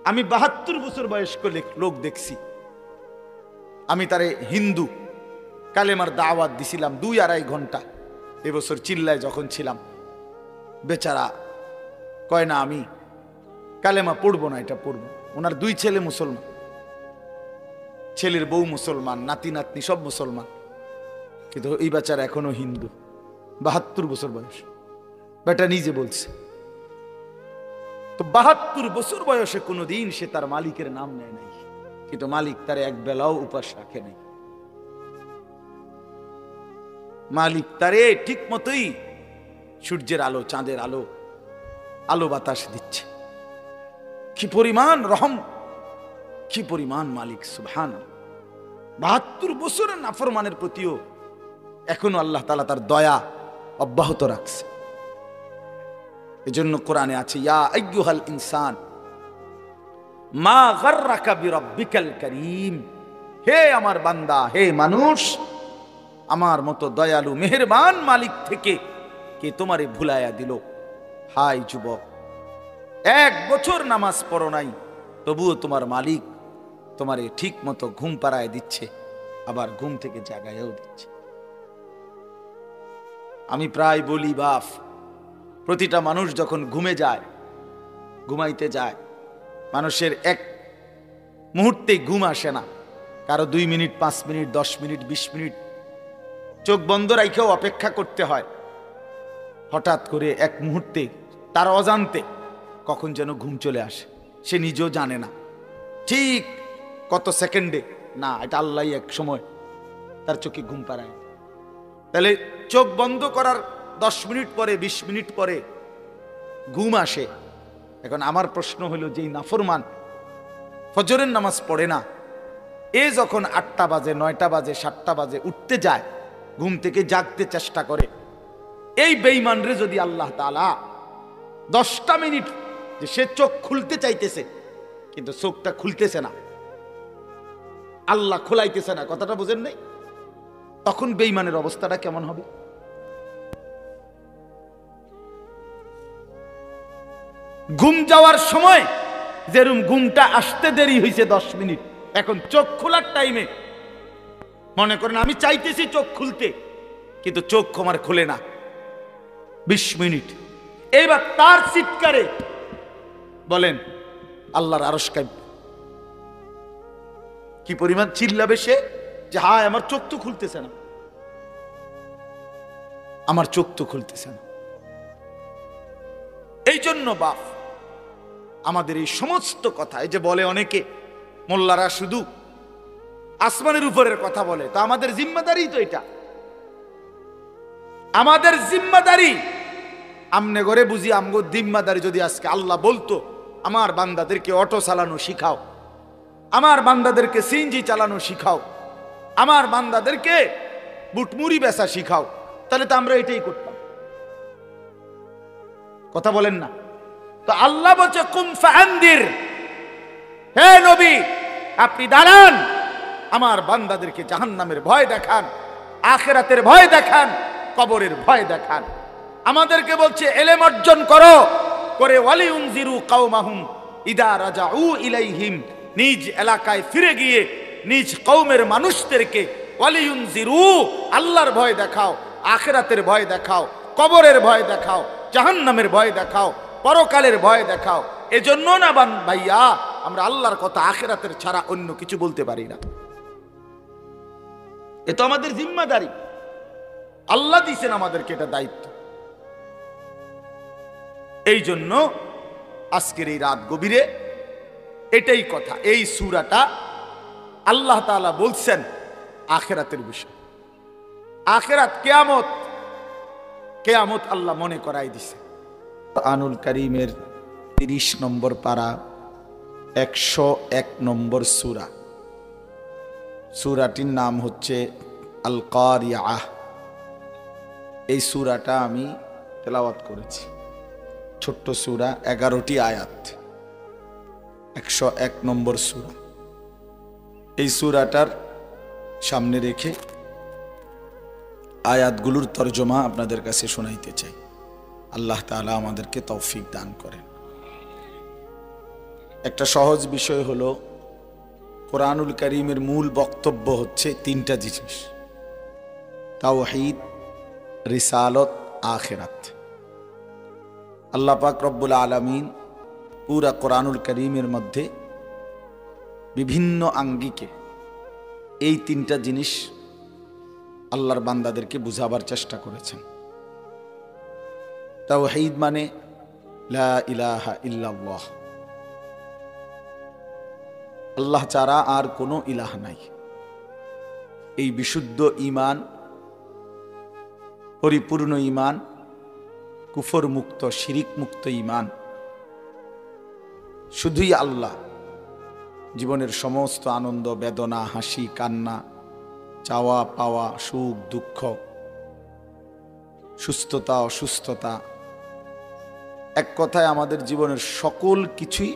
আমি 72 বছর বয়স্ক লোক দেখছি, আমি তারে হিন্দু কালেমার দাওয়াত দিছিলাম 2-2.5 ঘন্টা এবছর চিল্লায় যখন ছিলাম। বেচারা কয় না আমি কালেমা পড়বো না, এটা পড়বো। ওনার 2 ছেলে মুসলমান, ছেলের বউ মুসলমান, নাতি নাতনি সব মুসলমান, কিন্তু এই বেচারা এখনো হিন্দু, 72 বছর বয়স। বেটা নিজে বলছে। তো 72 বছর বয়সে কোনোদিন সে তার মালিকের নাম নেয় নাই, কিন্তু মালিক তার এক বেলাও উপাস রাখে নাই। মালিক তারে ঠিক মতোই সূর্যের আলো, চাঁদের আলো, আলো বাতাস দিচ্ছে। কি পরিমাণ রহম, কি পরিমাণ মালিক, সুবহানাল্লাহ। 72 বছরের নাফরমানের প্রতিও এখনো আল্লাহ তাআলা তার দয়া অব্যাহত রাখছে। এজন্য কোরআনে আছে, ইয়া আইয়ুহাল ইনসান মা গাররাকা বিরাব্বিকাল কারীম, হে আমার বান্দা, হে মানুষ, আমার মতো দয়ালু মেহেরবান মালিক থেকে কে তোমারে ভুলাইয়া দিল। হাই যুবক, 1 বছর নামাজ পড়ো নাই, তবুও তোমার মালিক তোমারে ঠিক মতো ঘুম পাড়ায় দিচ্ছে, আবার ঘুম থেকে জাগাইয়াও দিচ্ছে। আমি প্রায় বলি, বাপ, প্রতিটা মানুষ যখন ঘুমে যায়, ঘুমাইতে যায়, মানুষের এক মুহূর্তে ঘুম আসে না। কারো 2 মিনিট, 5 মিনিট, 10 মিনিট, 20 মিনিট চোখ বন্ধ রাখেও অপেক্ষা করতে হয়। হঠাৎ করে এক মুহূর্তে তার অজান্তে কখন যেন ঘুম চলে আসে, সে নিজেও জানে না ঠিক কত সেকেন্ডে। না, এটা আল্লাহই এক সময় তার চোখে ঘুম পাড়ায়। তাহলে চোখ বন্ধ করার 10 মিনিট পরে, 20 মিনিট পরে ঘুম আসে। এখন আমার প্রশ্ন হলো, যেই নাফরমান ফজরের নামাজ পড়ে না, এ যখন 8টা বাজে, 9টা বাজে, 7টা বাজে উঠতে যায়, ঘুম থেকে জাগতে চেষ্টা করে, এই বেঈমান রে যদি আল্লাহ তাআলা 10টা মিনিট, যে সে চোখ খুলতে চাইতেছে কিন্তু চোখটা খুলতেছে না, আল্লাহ খোলাইতেছে না, কথাটা বুঝেন নাই? তখন বেঈমানের অবস্থাটা কেমন হবে? ঘুম যাওয়ার সময় যেরকম ঘুমটা আসতে দেরি হয়েছে 10 মিনিট, এখন চোখ খোলার টাইমে মনে করেন আমি চাইতেছি চোখ খুলতে, কিন্তু চোখ আমার খুলে না 20 মিনিট। এইবার তার চিৎকারে বলেন আল্লাহর আরশ কাঁপবে। কি পরিমাণ চিল্লাবে সে, যে হায় আমার চোখ তো খুলতেছে না, আমার চোখ তো খুলতেছে না। এই জন্য বাপ, আমাদের এই সমস্ত কথা, এই যে বলে অনেকে মোল্লারা শুধু আসমানের উপরের কথা বলে, তা আমাদের জিম্মাদারি তো এটা, আমাদের জিম্মাদারি। আমনে ঘরে বুঝি আমগো জিম্মাদারি যদি আজকে আল্লাহ বলতো আমার বান্দাদেরকে অটো চালানো শিখাও, আমার বান্দাদেরকে সিএনজি চালানো শিখাও, আমার বান্দাদেরকে বুটমুড়ি বেচা শিখাও, তাহলে তো আমরা এটাই করতাম। কথা বলেন না? তো আল্লাহ বলছে কুম ফাআনদির, হে নবী আপনি দাঁড়ান, আমার বান্দাদেরকে জাহান্নামের ভয় দেখান, আখিরাতের ভয় দেখান, কবরের ভয় দেখান। আমাদেরকে বলছে ইলম অর্জন করো, করে ওয়ালিউনজিরু কওমাহুম ইদা রাজাউ ইলাইহিম, নিজ এলাকায় ফিরে গিয়ে নিজ কওমের মানুষদেরকে ওয়ালিউনজিরু, আল্লাহর ভয় দেখাও, আখিরাতের ভয় দেখাও, কবরের ভয় দেখাও, জাহান্নামের ভয় দেখাও, পরকালের ভয় দেখাও। এজন্য না ভাইয়া আমরা আল্লাহর কথা আখিরাতের ছাড়া অন্য কিছু বলতে পারি না। এ তো আমাদের জিম্মাদারি, আল্লাহ দিয়েছেন আমাদেরকে এটা দায়িত্ব। এই জন্য আজকের এই রাত গভীরে এটাই কথা, এই সূরাটা আল্লাহ তাআলা বলছেন আখিরাতের বিষয়। আখিরাত কিয়ামত, কিয়ামত আল্লাহ মনে করাই দিছে। আনুল কারীমের 30 নম্বর পারা, 101 নম্বর সূরা। সূরাটির নাম হচ্ছে আল কারিআহ। এই সূরাটা আমি তেলাওয়াত করেছি, ছোট্ট সূরা, 11টি আয়াত, 101 নম্বর সূরা। এই সূরাটার সামনে রেখে আয়াতগুলোর তরজমা আপনাদের কাছে শোনাইতে চাই। আল্লাহ তাআলা আমাদেরকে তৌফিক দান করেন। একটা সহজ বিষয় হলো কোরআনুল কারীমের মূল বক্তব্য হচ্ছে তিনটা জিনিস: তাওহীদ, রিসালত, আখিরাত। আল্লাহ পাক রব্বুল আলামিন পুরা কোরআনুল কারীমের মধ্যে বিভিন্ন আঙ্গিকে এই তিনটা জিনিস আল্লাহর বান্দাদেরকে বুঝাবার চেষ্টা করেছেন। তাওহীদ মানে লা ইলাহা ইল্লাল্লাহ, আল্লাহ ছাড়া আর কোনো ইলাহ নাই। এই বিশুদ্ধ ঈমান, পরিপূর্ণ ঈমান, কুফর মুক্ত, শিরিক মুক্ত ঈমান, শুধুই আল্লাহ জীবনের সমস্ত আনন্দ, বেদনা, হাসি, কান্না, চাওয়া পাওয়া, সুখ দুঃখ, সুস্থতা অসুস্থতা, এক কথায় আমাদের জীবনের সকল কিছুই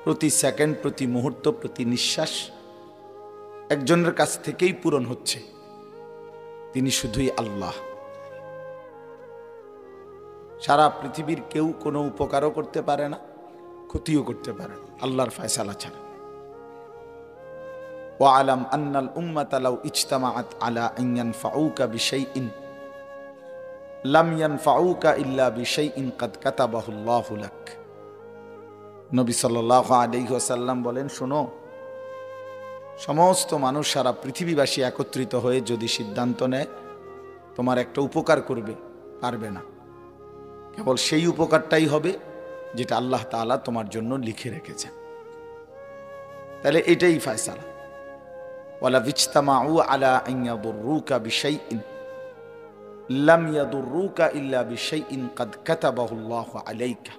প্রতি সেকেন্ড, প্রতি মুহূর্ত, প্রতি নিঃশ্বাস একজনের কাছ থেকেই পূরণ হচ্ছে। তিনি শুধুই আল্লাহ। সারা পৃথিবীর কেউ কোনো উপকারও করতে পারে না, ক্ষতিও করতে পারে না আল্লাহর ফয়সালা ছাড়া। ওয়ালাম আন্নাল উম্মাতা লাউ ইজতামাআত আলা আন ইয়ানফাউকা বিশাইইন লাম ইয়ানফাউকা ইল্লা বিশাইইন কাদ কাতাবাহুল্লাহু লাক। নবী সাল্লাল্লাহু আলাইহি ওয়াসাল্লাম বলেন, শোনো, সমস্ত মানুষ, সারা পৃথিবীবাসী একত্রিত হয়ে যদি সিদ্ধান্ত নেয় তোমার একটা উপকার করবে, পারবে না। কেবল সেই উপকারটাই হবে যেটা আল্লাহ তাআলা তোমার জন্য লিখে রেখেছেন। তাহলে এটাই ফয়সালা। ওয়ালা ইজতামাউ আলা আন ইয়াদুররুকা বিশাইইন লাম ইয়াদুররুকা ইল্লা বিশাইইন কাদ কাতাবাহুল্লাহু আলাইকা।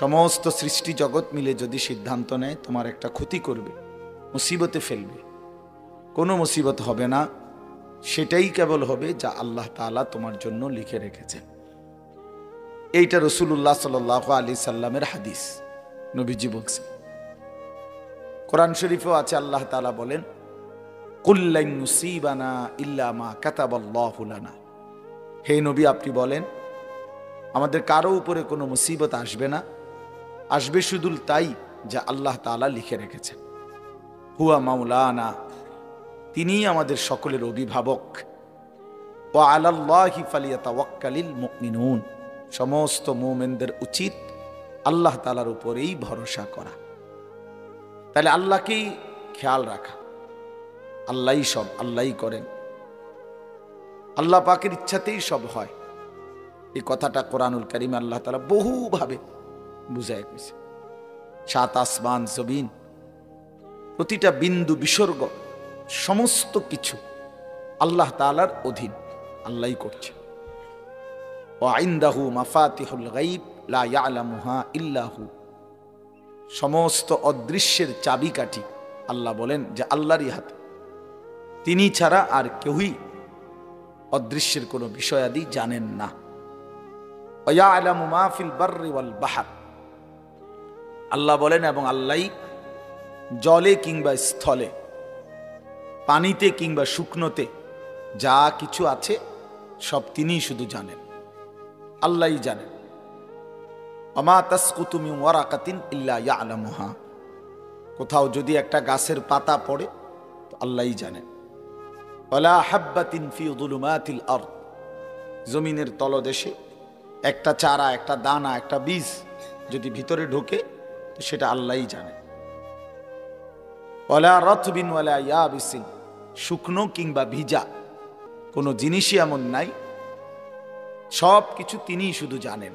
সমস্ত সৃষ্টি জগৎ মিলে যদি সিদ্ধান্ত নেয় তোমার একটা ক্ষতি করবে, মুসিবতে ফেলবে, কোনো মুসিবত হবে না, সেটাই কেবল হবে যা আল্লাহ তাআলা তোমার জন্য লিখে রেখেছেন। এইটা রাসূলুল্লাহ সাল্লাল্লাহু আলাইহি সাল্লামের হাদিস, নবীজি বলছেন। কোরআন শরীফেও আছে, আল্লাহ তাআলা বলেন, কুল লান ইউসিবানা ইল্লা মা কাতাবাল্লাহু লানা। হে নবী, আপনি বলেন, আমাদের কারো উপরে কোনো মুসিবত আসবে না, আসবে শুধু তাই যা আল্লাহ তাআলা লিখে রেখেছেন। হুয়া মাওলানা, তিনিই আমাদের সকলের অভিভাবক। ওয়া আলাল্লাহি ফালিয়াতাওয়াক্কালিল মুমিনুন, সমস্ত মুমিনদের উচিত আল্লাহ তাআলার উপরেই ভরসা করা। তাহলে আল্লাহকেই খেয়াল রাখা, আল্লাহই সব, আল্লাহই করেন, আল্লাহ পাকের ইচ্ছাতেই সব হয়। এই কথাটা কোরআনুল কারীমে আল্লাহ তাআলা বহুভাবে বুঝায় গেছে। সাত আসমান জমিন, প্রতিটা বিন্দু বিসর্গ, সমস্ত কিছু আল্লাহ তাআলার অধীন, আল্লাহই করছে। ওয়া ইনদাহু মাফাতিহুল গায়ব লা ইয়ালামুহা ইল্লা হু, সমস্ত অদৃশ্যের চাবিকাঠি আল্লাহ বলেন যে আল্লাহরই হাতে, তিনি ছাড়া আর কেউই অদৃশ্যের কোনো বিষয়াদি জানেন না। ওয়া ইয়ালামু মা ফিল বাররি ওয়াল বাহর, আল্লাহ বলেন এবং আল্লাহই জলে কিংবা স্থলে, পানিতে কিংবা শুকনোতে যা কিছু আছে সব তিনিই শুধু জানেন, আল্লাহই জানেন। ওমা তাসকুতু মিন ওয়ারাকাতিন ইল্লা ইয়ালামুহা, কোথাও যদি একটা গাছের পাতা পড়ে তো আল্লাহই জানেন। ওয়ালা হাব্বাতিন ফি যুলুমাতিল আরদ, জমিনের তলদেশে একটা চারা, একটা দানা, একটা বীজ যদি ভিতরে ঢোকে তো সেটা আল্লাহই জানেন। ওয়ালা রাতবিন ওয়ালা ইয়াবিসিন, শুকনো কিংবা ভিজা কোনো জিনিসই এমন নাই, সব কিছু তিনিই শুধু জানেন।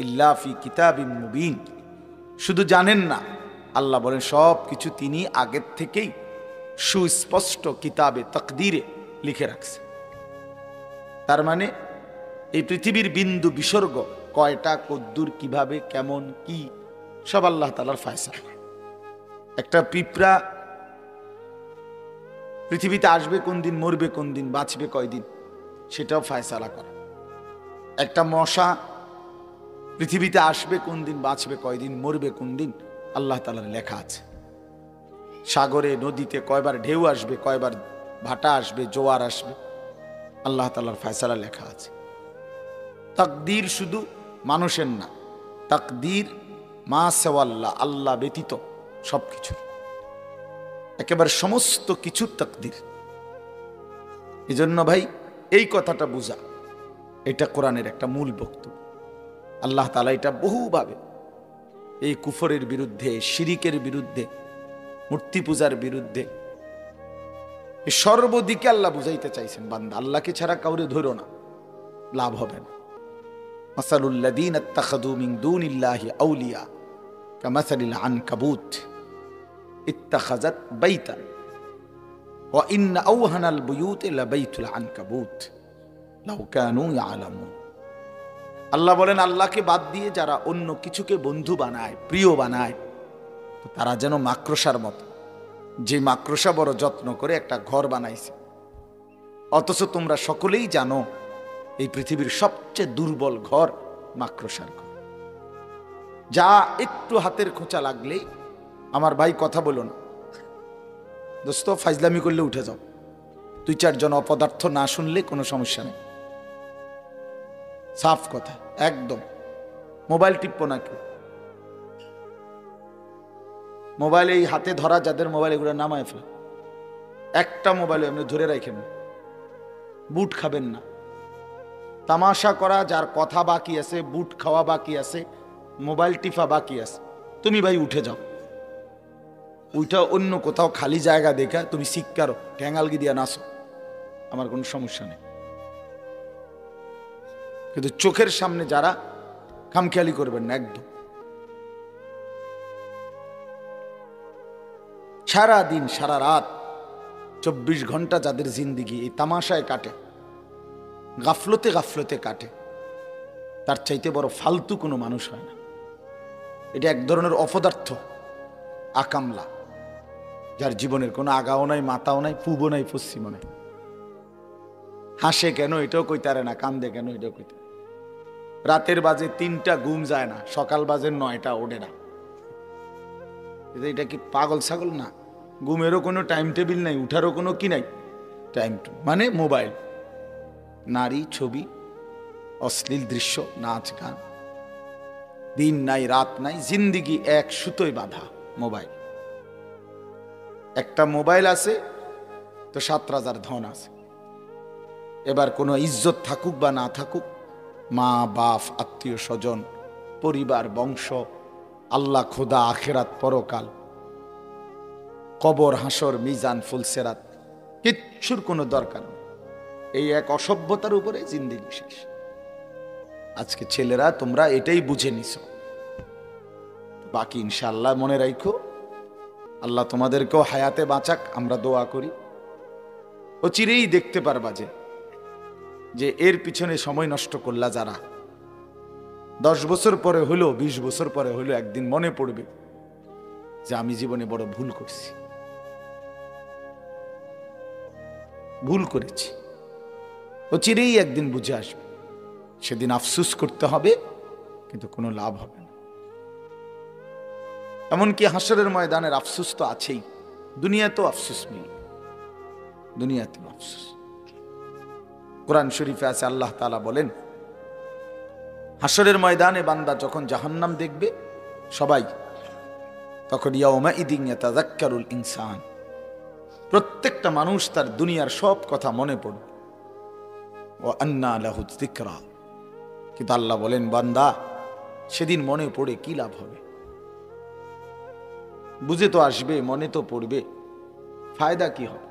ইল্লা ফি কিতাবিম মুবিন, শুধু জানেন না, আল্লাহ বলেন সব কিছু তিনি আগের থেকেই সুস্পষ্ট কিতাবে তাকদীরে লিখে রাখছে। তার মানে এই পৃথিবীর বিন্দু বিসর্গ কয়টা, কদ্দুর, কিভাবে, কেমন, কি, সব আল্লাহ তাআলার ফয়সালা। একটা পিঁপড়া পৃথিবীতে আসবে কোন দিন, মরবে কোন দিন, বাঁচবে কয়দিন, সেটাও ফয়সালা করা। একটা মশা পৃথিবীতে আসবে কোন দিন, বাঁচবে কয়দিন, মরবে কোন দিন, আল্লাহ তাআলার লেখা আছে। সাগরে নদীতে কয়বার ঢেউ আসবে, কয়বার ভাটা আসবে, জোয়ার আসবে, আল্লাহ তাআলার ফয়সালা লেখা আছে। তাকদীর শুধু মানুষের না, তাকদীর মা সেওয়াল্লাহ, আল্লাহ ব্যতীত সবকিছু, একেবারে সমস্ত কিছু তাকদির। এই জন্য ভাই এই কথাটা বুঝা, এটা কোরআনের একটা মূল বক্তব্য। আল্লাহ তাআলা এটা বহুভাবে এই কুফরের বিরুদ্ধে, শিরিকের বিরুদ্ধে, মূর্তি পূজার বিরুদ্ধে সর্বদিকে আল্লাহ বুঝাইতে চাইছেন, বান্দা আল্লাহকে ছাড়া কাউরে ধরো না, লাভ হবে না। মাসালুল্লাযীনা ইত্তাখাযু মিন দুনিল্লাহি আউলিয়া কামাসালিল আনকাবুত ইত্তাখাযাত বাইতান ওয়া ইন্না আওহানাল বুয়ুতি লাবাইতুল আনকাবুত লাউ কানু ইয়ালামুন। আল্লাহ বলেন, আল্লাহকে বাদ দিয়ে যারা অন্য কিছুকে বন্ধু বানায়, প্রিয় বানায়, তো তারা যেন মাকড়সার মতো, যে মাকড়সা বড় যত্ন করে একটা ঘর বানাইছে, অথচ তোমরা সকলেই জানো এই পৃথিবীর সবচেয়ে দুর্বল ঘর মাকড়সার ঘর। যা একটু হাতের খোঁচা লাগলেই, আমার ভাই কথা বলো না দোস্ত, ফাইজলামি করলে উঠে যাও, 2-4 জন অপদার্থ না শুনলে কোনো সমস্যা নেই, সাফ কথা একদম। মোবাইল টিপো না কেউ, মোবাইল এই হাতে ধরা যাদের মোবাইল, এগুলো নামায় ফেলে, একটা মোবাইল এমনি ধরে রাখেন না, বুট খাবেন না। তামাশা করা যার কথা বাকি আছে, বুট খাওয়া বাকি আছে, মোবাইল টিফা বাকি আছে, তুমি ভাই উঠে যাও, ওইটা অন্য কোথাও খালি জায়গা দেখা তুমি শিক্ষারো, ঠ্যাঙ্গালগি দিয়া নাচো, আমার কোনো সমস্যা নেই। কিন্তু চোখের সামনে যারা, খামখেয়ালি করবেন না একদম। সারা দিন সারা রাত 24 ঘন্টা যাদের জিন্দিগি এই তামাশায় কাটে, গাফলতে গাফলতে কাটে, তার চাইতে বড় ফালতু কোনো মানুষ হয় না। এটা এক ধরনের অপদার্থ, আকামলা, যার জীবনের কোনো আগাও নাই, মাথাও নাই, পূবও নাই, পশ্চিমও নাই। হাসে কেন এটাও কইতে পারে না, কান্দে কেন এটাও কইতে। রাতের বাজে 3টা, ঘুম যায় না, সকাল বাজে 9টা, ওঠে না। এটা কি পাগল ছাগল না? ঘুমেরও কোনো টাইম টেবিল নাই, উঠারও কোনো কি নাই টাইম, মানে মোবাইল, নারী, ছবি, অশ্লীল দৃশ্য, নাচ গান, দিন নাই রাত নাই, জিন্দিগি এক সুতোয় বাঁধা মোবাইল। একটা মোবাইল আছে তো 7 রাজার ধন আছে। এবার কোনো ইজ্জত থাকুক বা না থাকুক, মা বাপ, আত্মীয় স্বজন, পরিবার, বংশ, আল্লাহ, খোদা, আখেরাত, পরকাল, কবর, হাসর, মিজান, ফুলসেরাত, কিচ্ছুর কোনো দরকার নেই। এই এক অসভ্যতার উপরে জিন্দেগি শেষ। আজকে ছেলেরা তোমরা এটাই বুঝে নিছো, বাকি ইনশাআল্লাহ মনে রাখো, আল্লাহ তোমাদেরকেও হায়াতে বাঁচাক, আমরা দোয়া করি। ও চিরেই দেখতে পারবা যে এর পিছনে সময় নষ্ট করলা যারা, 10 বছর পরে হলো, 20 বছর পরে হলো, একদিন মনে পড়বে যে আমি জীবনে বড় ভুল করছি, ভুল করেছি। ও চিরেই একদিন বুঝে আসবে, সেদিন আফসুস করতে হবে, কিন্তু কোনো লাভ হবে না। এমনকি হাসরের ময়দানের আফসুস তো আছেই, দুনিয়াতেও আফসুস মিলবে, দুনিয়াতেও আফসুস। কোরআন শরীফে আছে, আল্লাহ তাআলা বলেন, হাসরের ময়দানে বান্দা যখন জাহান্নাম দেখবে সবাই, তখন ইয়াউমাইদিন ইয়াতাযাক্কারুল ইনসান, প্রত্যেকটা মানুষ তার দুনিয়ার সব কথা মনে পড়বে। ওয়া আন্না লাহু যিকরা, কিন্তু আল্লাহ বলেন, বান্দা সেদিন মনে পড়ে কি লাভ হবে? বুঝে তো আসবে, মনে তো পড়বে, ফায়দা কি হবে,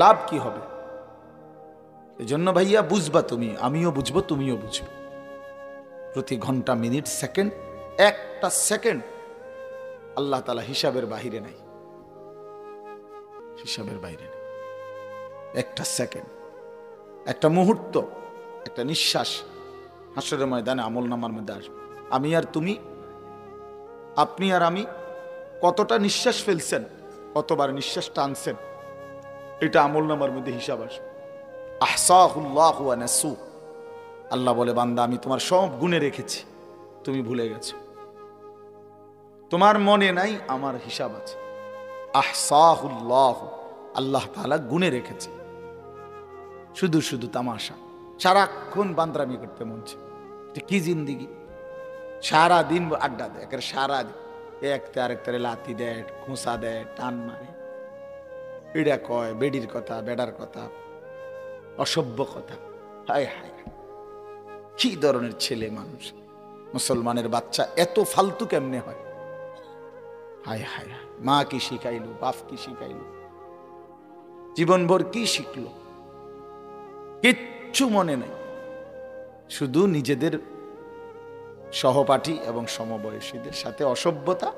লাভ কি হবে? এজন্য ভাইয়া বুঝবা তুমি, আমিও বুঝবো, তুমিও বুঝবে। প্রতি ঘন্টা, মিনিট, সেকেন্ড, একটা সেকেন্ড আল্লাহ তাআলা হিসাবের বাহিরে নাই, হিসাবের বাইরে নেই। একটা সেকেন্ড, একটা মুহূর্ত, একটা নিঃশ্বাস হাসরের ময়দানে আমলনামার মধ্যে আসবে। আমি আর তুমি, আপনি আর আমি কতটা নিঃশ্বাস ফেলছেন, কতবার নিঃশ্বাস টানছেন, এটা আমলনামার মধ্যে হিসাব আসবে। আহসাহুল্লাহু ওয়া নাসু, আল্লাহ বলে, বান্দা আমি তোমার সব গুণে রেখেছি, তুমি ভুলে গেছো, তোমার মনে নাই, আমার হিসাব আছে। আহসাহুল্লাহু, আল্লাহ তাআলা গুণে রেখেছে। শুধু শুধু তামাশা, সারাক্ষণ বান্দরামি করতে মন চায়। এটা কি জিন্দিগি? সারাদিন আড্ডা দেয়, একের সারাদিন একটা আরেকটারে লাথি দেয়, খোঁচা দেয়, টান মারে, এটা কয় বেডির কথা, বেডার কথা, অসভ্য কথা। হায় হায়, কি ধরনের ছেলে মানুষ! মুসলমানের বাচ্চা এত ফালতু কেমনে হয়? হায় হায় হায়, মা কি শিখাইলো, বাপ কি শিখাইলো, জীবনভর কি শিখলো, কিচ্ছু মনে নাই। শুধু নিজেদের সহপাঠী এবং সমবয়সীদের সাথে অসভ্যতা,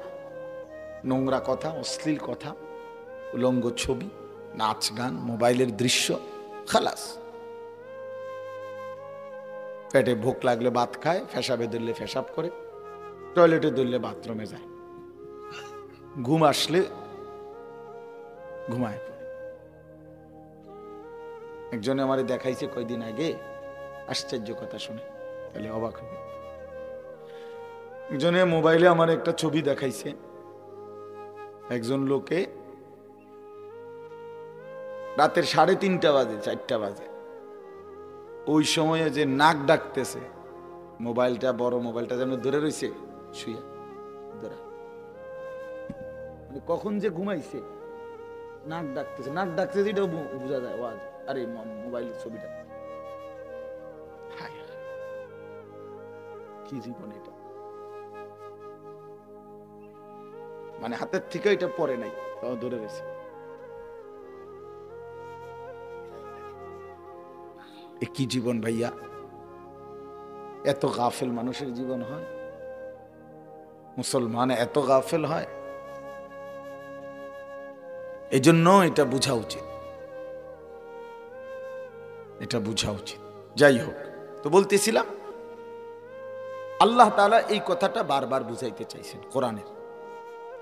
নোংরা কথা, অশ্লীল কথা, উলঙ্গ ছবি, নাচ গান, মোবাইলের দৃশ্য, খালাস। পেটে ভোক লাগলে ভাত খায়, ফেসাবে ধরলে ফেসাব করে, টয়লেটে ধরলে বাথরুমে যায়, ঘুম আসলে ঘুমায় পড়ে। একজনে আমারে দেখাইছে কয়দিন আগে, আশ্চর্য কথা শুনে তাহলে অবাক হবে। একজনে মোবাইলে আমার একটা ছবি দেখাইছে, একজন লোকে রাতের 3:30 বাজে, 4টা বাজে, ওই সময়ে যে নাক ডাকতেছে, মোবাইলটা, বড় মোবাইলটা যেন ধরে রয়েছে শুয়ে ধরা, কখন যে ঘুমাইছে, নাক ডাকতেছে, নাক ডাকতেছে, এটাও বোঝা যায় ওয়াজ। আরে মোবাইলের ছবিটা, কি জীবন এটা! মানে হাতের থেকে এটা পরে নাই, তাও ধরে রয়েছে। এ কি জীবন ভাইয়া! এত গাফেল মানুষের জীবন হয়? মুসলমান এত গাফেল হয়? এই জন্য এটা বোঝা উচিত, এটা বোঝা উচিত। যাই হোক, তো বলতেছিলাম, আল্লাহ তাআলা এই কথাটা বারবার বুঝাইতে চাইছেন কোরআনের,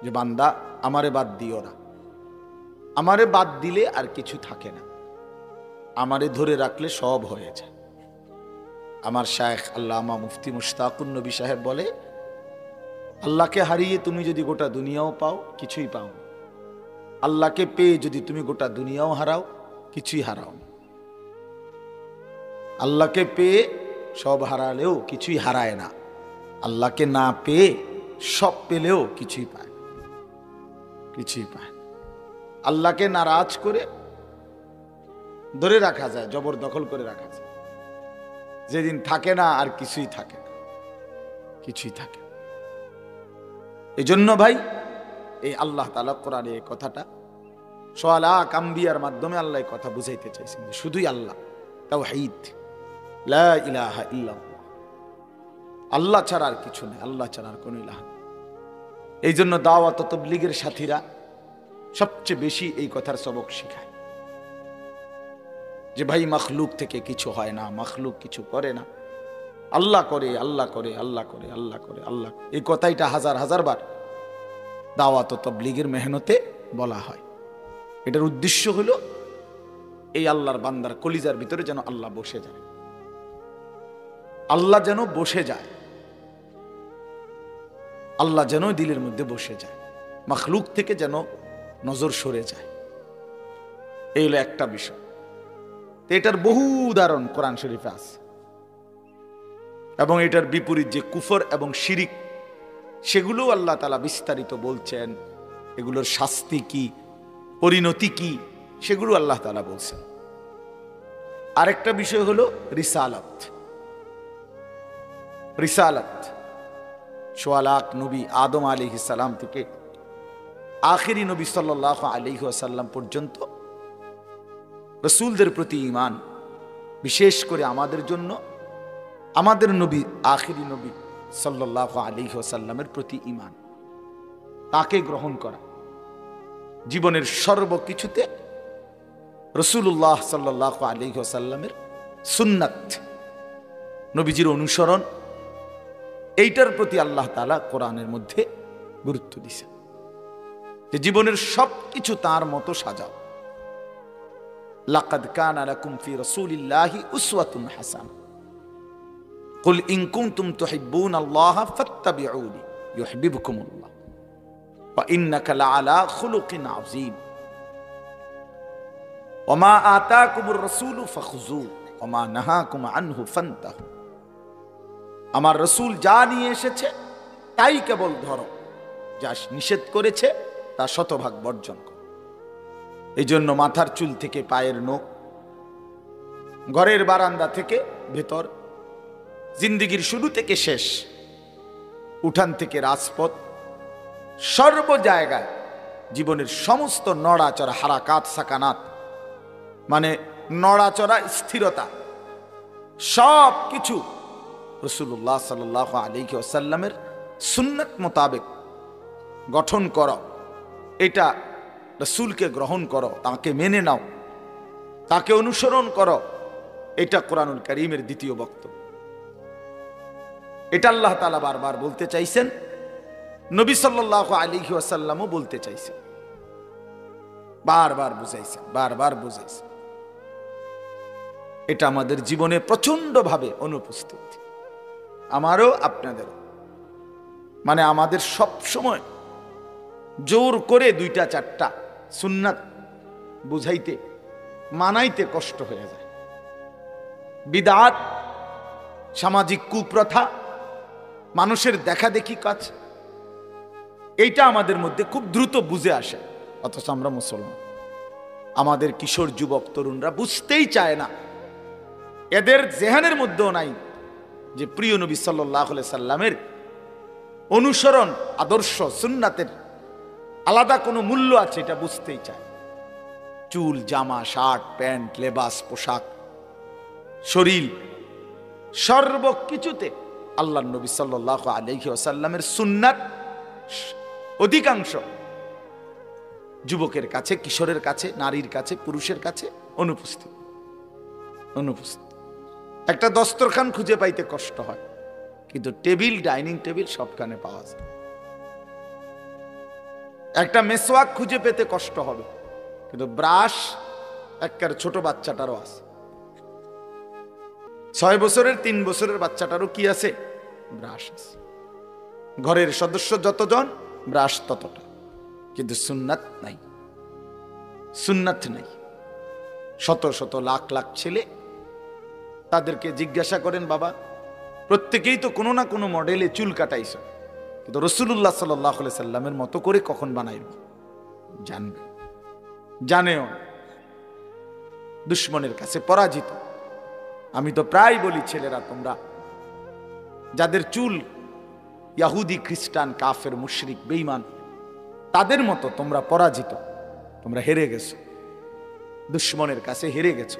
যে বান্দা আমারে বাদ দিও না, আমারে বাদ দিলে আর কিছু থাকে না, আমারে ধরে রাখলে সব হয়ে যায়। আমার শায়েখ আল্লামা মুফতি মুশতাকুন নবী সাহেব বলে, আল্লাহকে হারিয়ে তুমি যদি গোটা দুনিয়াও পাও, কিছুই পাও না। আল্লাহকে পেয়ে যদি তুমি গোটা দুনিয়াও হারাও, কিছুই হারাও না। আল্লাহকে পেয়ে সব হারালেও কিছুই হারায় না, আল্লাহকে না পেয়ে সব পেলেও কিছুই পায়, কিছুই পায়। আল্লাহকে নারাজ করে ধরে রাখা যায়, জবরদখল করে রাখা যায়, যেদিন থাকে না আর কিছুই থাকে না, কিছুই থাকে। এই জন্য ভাই, এই আল্লাহ তাআলা কোরআনে এই কথাটা সোয়ালাক আম্বিয়ার মাধ্যমে আল্লাহ কথা বুঝাইতে চাইছেন, যে শুধুই আল্লাহ, তাওহীদ, লা ইলাহা ইল্লাল্লাহ, আল্লাহ ছাড়া আর কিছু নেই, আল্লাহ ছাড়া আর কোনো ইলাহ। এই জন্য দাওয়াত ও তাবলীগের সাথীরা সবচেয়ে বেশি এই কথার সবক শেখায়, যে ভাই মখলুক থেকে কিছু হয় না, মখলুক কিছু করে না, আল্লাহ করে, আল্লাহ করে, আল্লাহ করে, আল্লাহ করে, আল্লাহ। এই কথাইটা হাজার হাজার বার দাওয়াত ও তাবলীগের মেহনতে বলা হয়। এটার উদ্দেশ্য হলো এই আল্লাহর বান্দার কলিজার ভিতরে যেন আল্লাহ বসে যায়, আল্লাহ যেন বসে যায়, আল্লাহ যেন দিলের মধ্যে বসে যায়, মখলুক থেকে যেন নজর সরে যায়। এই হলো একটা বিষয়। এটার বহু উদাহরণ কোরআন শরীফে আছে, এবং এটার বিপরীত যে কুফর এবং শিরিক, সেগুলো আল্লাহ তাআলা বিস্তারিত বলছেন, এগুলোর শাস্তি কি, পরিণতি কি, সেগুলো আল্লাহ তাআলা বলছেন। আরেকটা বিষয় হলো রিসালাত। রিসালাত, সোয়ালাক নবী আদম আলাইহিস সালাম থেকে আখিরি নবী সাল্লাল্লাহু আলাইহি ওয়াসাল্লাম পর্যন্ত রাসূলদের প্রতি ঈমান, বিশেষ করে আমাদের জন্য আমাদের নবী আখিরি নবী সাল্লাল্লাহু আলাইহি ওয়াসাল্লামের প্রতি ঈমান, তাকে গ্রহণ করা, জীবনের সর্বকিছুতে রাসূলুল্লাহ সাল্লাল্লাহু আলাইহি ওয়াসাল্লামের সুন্নাত, নবীজির অনুসরণ, এইটার প্রতি আল্লাহ তাআলা কোরআনের মধ্যে গুরুত্ব দিয়েছেন, যে জীবনের সবকিছু তার মতো সাজাও। লাকাদ কানা লাকুম ফি রাসূলিল্লাহি উসওয়াতুন হাসানাহ, কুল ইন কুনতুম তুহিব্বুনাল্লাহা ফাত্তাবিউনি ইউহিব্বুকুমুল্লাহ ওয়া ইন্নাকা লাআলা খুলুকিন আযীম ওয়া মা আতাকুমুর রাসূলু ফাখুযুহু ওয়া মা নাহাকুম আনহু ফান্তাহু। আমার রসুল যা নিয়ে এসেছে তাই কেবল ধরো, যা নিষেধ করেছে তা শতভাগ বর্জন করো। এই জন্য মাথার চুল থেকে পায়ের নখ, ঘরের বারান্দা থেকে ভেতর, জিন্দিগির শুরু থেকে শেষ, উঠান থেকে রাজপথ, সর্ব জায়গায় জীবনের সমস্ত নড়াচড়া, হারাকাত সাকানাত মানে নড়াচড়া, স্থিরতা, সব কিছু রাসূলুল্লাহ সাল্লাল্লাহু আলাইহি ওয়াসাল্লামের সুন্নাত মোতাবেক গঠন করো। এটা রাসূলকে গ্রহণ করো, তাকে মেনে নাও, তাকে অনুসরণ করো। এটা কোরআনুল কারীমের দ্বিতীয় বক্তব্য। এটা আল্লাহ তাআলা বারবার বলতে চাইছেন, নবী সাল্লাল্লাহু আলাইহি ওয়াসাল্লামও বলতে চাইছেন, বারবার বুঝাইছেন, বারবার বুঝাইছেন। এটা আমাদের জীবনে প্রচন্ডভাবে অনুপস্থিত, আমারও আপনাদেরও। মানে আমাদের সব সময় জোর করে দুইটা চারটা সুন্নাত বুঝাইতে, মানাইতে কষ্ট হয়ে যায়। বিদআত, সামাজিক কুপ্রথা, মানুষের দেখাদেখি কাজ, এইটা আমাদের মধ্যে খুব দ্রুত বুঝে আসে। অথচ আমরা মুসলমান, আমাদের কিশোর যুবক তরুণরা বুঝতেই চায় না। এদের জেহানের মধ্যেও নাই যে প্রিয় নবী সাল্লাল্লাহু আলাইহি সাল্লামের অনুসরণ, আদর্শ, সুন্নাতের আলাদা কোনো মূল্য আছে, এটা বুঝতেই চায়। চুল, জামা, শার্ট, প্যান্ট, লেবাস, পোশাক, শরীর, সর্বকিছুতে আল্লাহর নবী সাল্লাল্লাহু আলাইহি ওয়াসাল্লামের সুন্নাত অধিকাংশ যুবকের কাছে, কিশোরের কাছে, নারীর কাছে, পুরুষের কাছে অনুপস্থিত। একটা দস্তরখান খুঁজে পাইতে কষ্ট হয়, কিন্তু টেবিল, ডাইনিং টেবিল সবখানে পাওয়া যায়। একটা মেসওয়াক খুঁজে পেতে কষ্ট হবে, কিন্তু ব্রাশ একবার ছোট বাচ্চাটারও আছে। 6 বছরের, 3 বছরের বাচ্চাটারও কি আছে? ব্রাশ আছে। ঘরের সদস্য যতজন, ব্রাশ ততটা, কিন্তু সুন্নাত নাই, সুন্নাত নাই। শত শত লাখ লাখ ছেলে, তাদেরকে জিজ্ঞাসা করেন, বাবা প্রত্যেকেই তো কোনো না কোনো মডেলে চুল কাটাইছ, কিন্তু রাসূলুল্লাহ সাল্লাল্লাহু আলাইহি সাল্লামের মতো করে কখন বানাইব? জানবে, জানেও, দুশ্মনের কাছে পরাজিত। আমি তো প্রায় বলি, ছেলেরা তোমরা যাদের চুল ইহুদি, খ্রিস্টান, কাফের, মুশরিক, বেঈমান, তাদের মতো তোমরা পরাজিত, তোমরা হেরে গেছো, দুশ্মনের কাছে হেরে গেছো,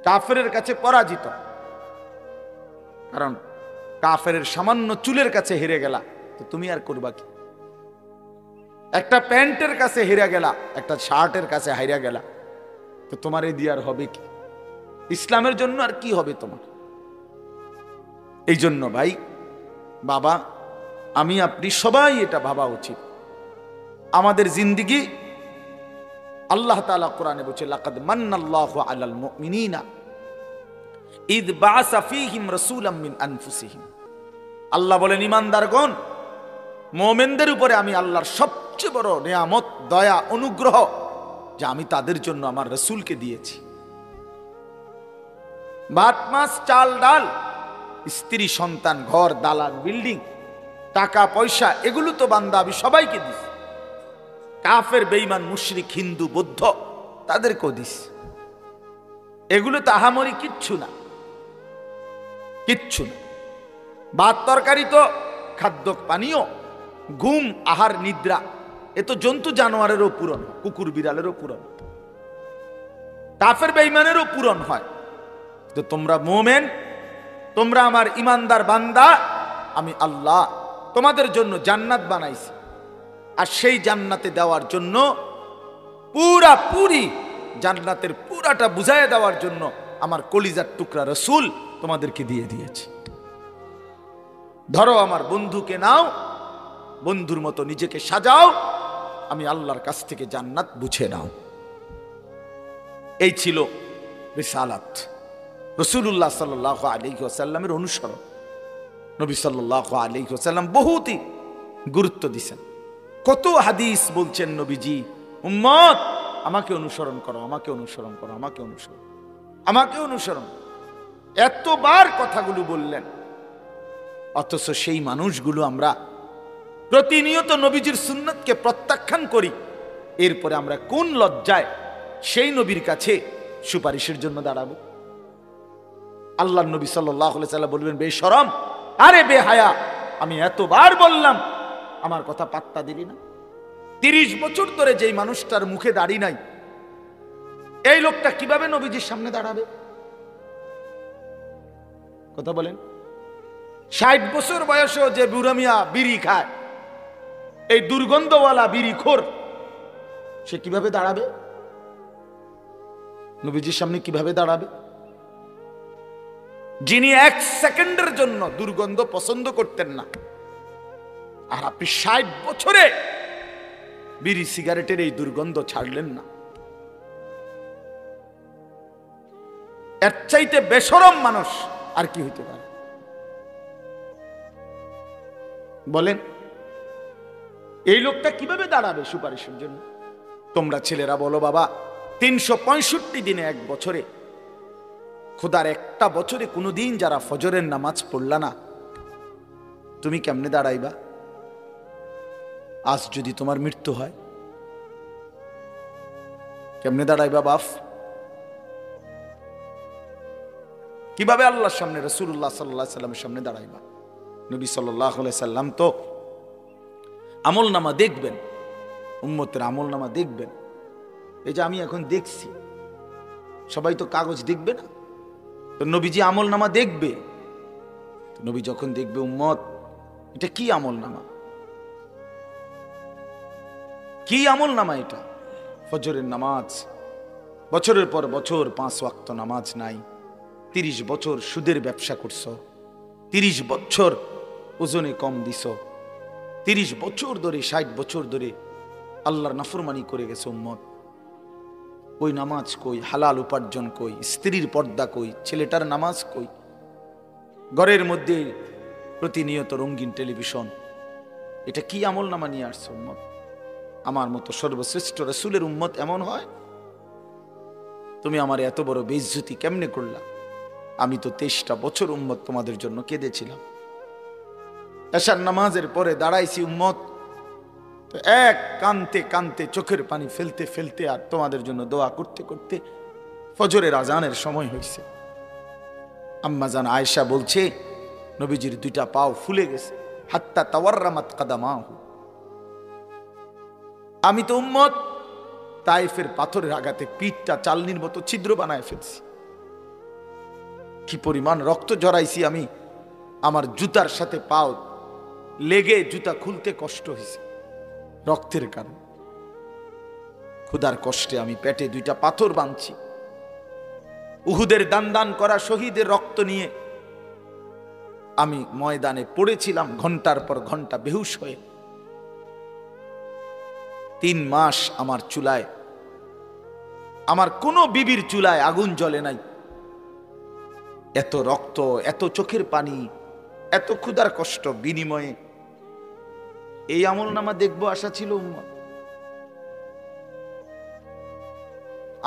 কাফেরের কাছে পরাজিত। কারণ কাফের সামান্য চুলের কাছে হেরে গেলা, তো তুমি আর করবা কি? একটা প্যান্টের কাছে হেরে গেলা, একটা শার্টের কাছে হাইরা গেলা, তো তোমার এই দিয়ে আর হবে কি? ইসলামের জন্য আর কি হবে তোমার? এই জন্য ভাই, বাবা, আমি আপনি সবাই এটা ভাবা উচিত। আমাদের জিন্দেগি, আল্লাহ তাআলা কোরআনে বলছে, লাকাদ মান্নাল্লাহু আলাল মুমিনিনা ইদ বাআসা ফীহিম রাসূলাম মিন আনফুসিহিম। আল্লাহ বলেন, ঈমানদারগণ, মুমিনদের উপরে আমি আল্লাহর সবচেয়ে বড় নিয়ামত, দয়া, অনুগ্রহ, যে আমি তাদের জন্য আমার রাসূলকে দিয়েছি। ভাত, মাছ, চাল, ডাল, স্ত্রী, সন্তান, ঘর, দালান, বিল্ডিং, টাকা পয়সা, এগুলো তো বান্দা আমি সবাইকে দিছি। কাফের, বেঈমান, মুশরিক, হিন্দু, বৌদ্ধ, তাদেরকেও দিস। এগুলো তো আহামরি কিচ্ছু না, কিচ্ছু না। ভাত তরকারি তো খাদ্য, পানীয়, ঘুম, আহার, নিদ্রা, এ তো জন্তু জানোয়ারেরও পূরণ, কুকুর বিড়ালেরও পূরণ, কাফের বেঈমানেরও পূরণ হয়। তো তোমরা মুমিন, তোমরা আমার ইমানদার বান্দা, আমি আল্লাহ তোমাদের জন্য জান্নাত বানাইছি। আর সেই জান্নাতে দেওয়ার জন্য, পুরাপুরি জান্নাতের পুরাটা বুঝাইয়া দেওয়ার জন্য আমার কলিজার টুকরা রাসূল তোমাদেরকে দিয়ে দিয়েছি। ধরো, আমার বন্ধুকে নাও, বন্ধুর মতো নিজেকে সাজাও, আমি আল্লাহর কাছ থেকে জান্নাত বুঝে নাও। এই ছিল রিসালাত, রাসূলুল্লাহ সাল্লাল্লাহু আলাইহি ওয়াসাল্লামের অনুসরণ। নবী সাল্লাল্লাহু আলাইহি ওয়াসাল্লাম বহুতই গুরুত্ব দিয়েছেন। কত হাদিস বলছেন নবীজি, উম্মত আমাকে অনুসরণ করো, আমাকে অনুসরণ করো, আমাকে অনুসরণ, আমাকে অনুসরণ। এতবার কথাগুলো বললেন, অথচ সেই মানুষগুলো আমরা প্রতিনিয়ত নবীজির সুন্নতকে প্রত্যাখ্যান করি। এরপরে আমরা কোন লজ্জায় সেই নবীর কাছে সুপারিশের জন্য দাঁড়াবো? আল্লাহর নবী সাল্লাল্লাহু আলাইহি ওয়াসাল্লাম বলবেন, বেশরম, আরে বেহায়া, আমি এতবার বললাম, আমার কথা পাত্তা দিলি না। 30 বছর ধরে যেই মানুষটার মুখে দাড়ি নাই, এই লোকটা কিভাবে নবীজির সামনে দাঁড়াবে? কথা বলেন। 60 বছর বয়সেও যে বুড়া মিয়া বিড়ি খায়, এই দুর্গন্ধওয়ালা বিড়িখোর, সে কিভাবে দাঁড়াবে নবীজির সামনে? কিভাবে দাঁড়াবে? যিনি 1 সেকেন্ডের জন্য দুর্গন্ধ পছন্দ করতেন না, আর আপনি 60 বছরে বিড়ি সিগারেটের এই দুর্গন্ধ ছাড়লেন না। এর চাইতে বেশরম মানুষ আর কি হইতে পারে বলেন? এই লোকটা কিভাবে দাঁড়াবে সুপারিশের জন্য? তোমরা ছেলেরা বলো বাবা, 365 দিনে, 1 বছরে, খোদার একটা বছরে কোনোদিন যারা ফজরের নামাজ পড়লা না, তুমি কেমনে দাঁড়াইবা? আজ যদি তোমার মৃত্যু হয়, কেমনে দাঁড়াইবা বাপ? কিভাবে আল্লাহর সামনে, রাসূলুল্লাহ সাল্লাল্লাহু আলাইহি সাল্লামের সামনে দাঁড়াইবা? নবী সাল্লাল্লাহু আলাইহি সাল্লাম তো আমল নামা দেখবেন, উম্মতের আমল নামা দেখবেন। এই যে আমি এখন দেখছি, সবাই তো কাগজ দেখবে না, তো নবীজি আমল নামা দেখবে। নবী যখন দেখবে, উম্মত এটা কি আমল নামা, কি আমল নামা এটা? ফজরের নামাজ, বছরের পর বছর 5 ওয়াক্ত নামাজ নাই, 30 বছর সুদের ব্যবসা করছো, 30 বছর ওজনে কম দিছ, 30 বছর ধরে, 60 বছর ধরে আল্লাহর নাফরমানি করে গেছে উম্মত। ওই নামাজ কই? হালাল উপার্জন কই? স্ত্রীর পর্দা কই? ছেলেটার নামাজ কই? ঘরের মধ্যে প্রতিনিয়ত রঙিন টেলিভিশন, এটা কি আমল নামা নিয়ে আসছে উম্মত? আমার মতো সর্বশ্রেষ্ঠ রাসূলের উম্মত এমন হয়? তুমি আমার এত বড় বেইজ্জতি কেমনে করলা? আমি তো 23টা বছর উম্মত তোমাদের জন্য কেঁদেছিলাম। এশার নামাজের পরে দাঁড়াইছি উম্মত, তো এক কানতে কানতে, চোখের পানি ফেলতে ফেলতে, আর তোমাদের জন্য দোয়া করতে করতে ফজরের আজানের সময় হয়েছে। আম্মা জান আয়েশা বলছে, নবীজির 2টা পাও ফুলে গেছে, হাত্তা তাওয়াররামাত কাদামাহু। আমি তো উম্মত তায়েফের পাথরের আঘাতে পিঠটা চালনির মতো ছিদ্র বানায় ফেলছি। কি পরিমাণ রক্ত ঝরাইছি আমি, আমার জুতার সাথে পাও লেগে জুতা খুলতে কষ্ট হয়েছে রক্তের কারণে। ক্ষুধার কষ্টে আমি পেটে 2টা পাথর বাঁধছি। উহুদের দান দান করা শহীদের রক্ত নিয়ে আমি ময়দানে পড়েছিলাম, ঘন্টার পর ঘন্টা বেহুশ হয়ে। 3 মাস আমার চুলায়, আমার কোনো বিবির চুলায় আগুন জ্বলে নাই। এত রক্ত, এত চোখের পানি, এত ক্ষুধার কষ্ট বিনিময়ে এই আমল নামা দেখবো আশা ছিল উম্মত।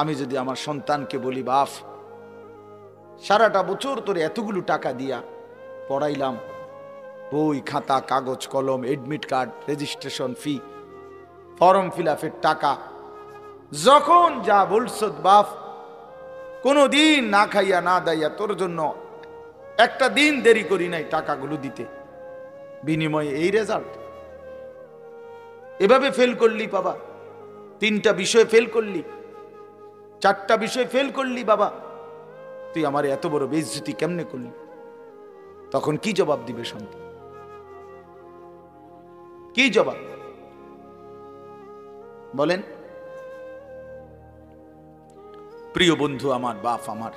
আমি যদি আমার সন্তানকে বলি, বাপ সারাটা বছর তোরে এতগুলো টাকা দিয়া পড়াইলাম, বই খাতা কাগজ কলম, admit card, registration fee, form fill আপের টাকা, যখন যা বলছ বাপ, কোনো দিন না খাইয়া না দাইয়া তোর জন্য একটা দিন দেরি করি নাই টাকাগুলো দিতে, বিনিময়ে এই রেজাল্ট। এভাবে ফেল করলি বাবা, 3টা বিষয় ফেল করলি, 4টা বিষয় ফেল করলি বাবা, তুই আমার এত বড় বেইজ্জতি কেমনে করলি? তখন কি জবাব দিবে সন্তান? কি জবাব বলেন? প্রিয় বন্ধু আমার, বাপ আমার,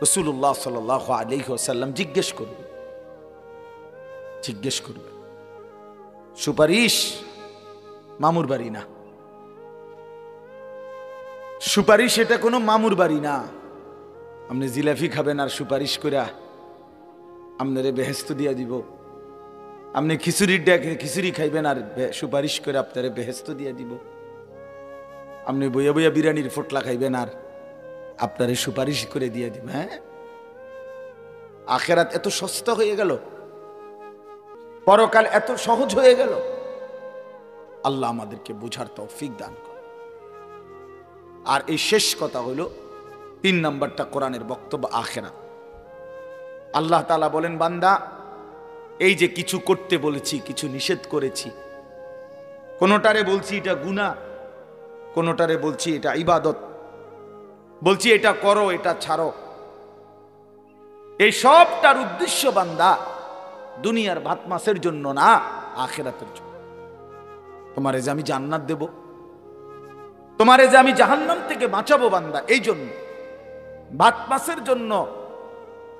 রাসূলুল্লাহ সাল্লাল্লাহু আলাইহি ওয়াসাল্লাম জিজ্ঞেস করবে, সুপারিশ মামুর বাড়ি না, সুপারিশ এটা কোনো মামুর বাড়ি না। আপনি জিলাপি খাবেন আর সুপারিশ করে আপনারে বেহেশত দিয়া দিব। আপনি খিচুড়ি খাইবেন আর সুপারিশ করে আপনারে বেহেশত দিয়া দিব। আপনি বইয়া বইয়া বিরিয়ানির ফটলা খাইবেন আর আপনারে সুপারিশ করে দিয়ে দিব। হ্যাঁ, আখেরাত এত সস্তা হয়ে গেল? পরকাল এত সহজ হয়ে গেল। আল্লাহ আমাদেরকে বুঝার তৌফিক দান করে। আর এই শেষ কথা হলো 3 নম্বরটা কোরআনের বক্তব্য, আখিরাত। আল্লাহ তাআলা বলেন, বান্দা এই যে কিছু করতে বলেছি, কিছু নিষেধ করেছি, কোনোটারে বলছি এটা গুনাহ, কোনোটারে বলছি এটা ইবাদত, বলছি এটা করো এটা ছাড়ো, এই সবটার উদ্দেশ্য বান্দা দুনিয়ার ভাত মাছের জন্য না, আখিরাতের জন্য। তোমারে যে আমি জান্নাত দেব, তোমারে যে আমি জাহান্নাম থেকে বাঁচাবো বান্দা, এই জন্য। ভাত মাছের জন্য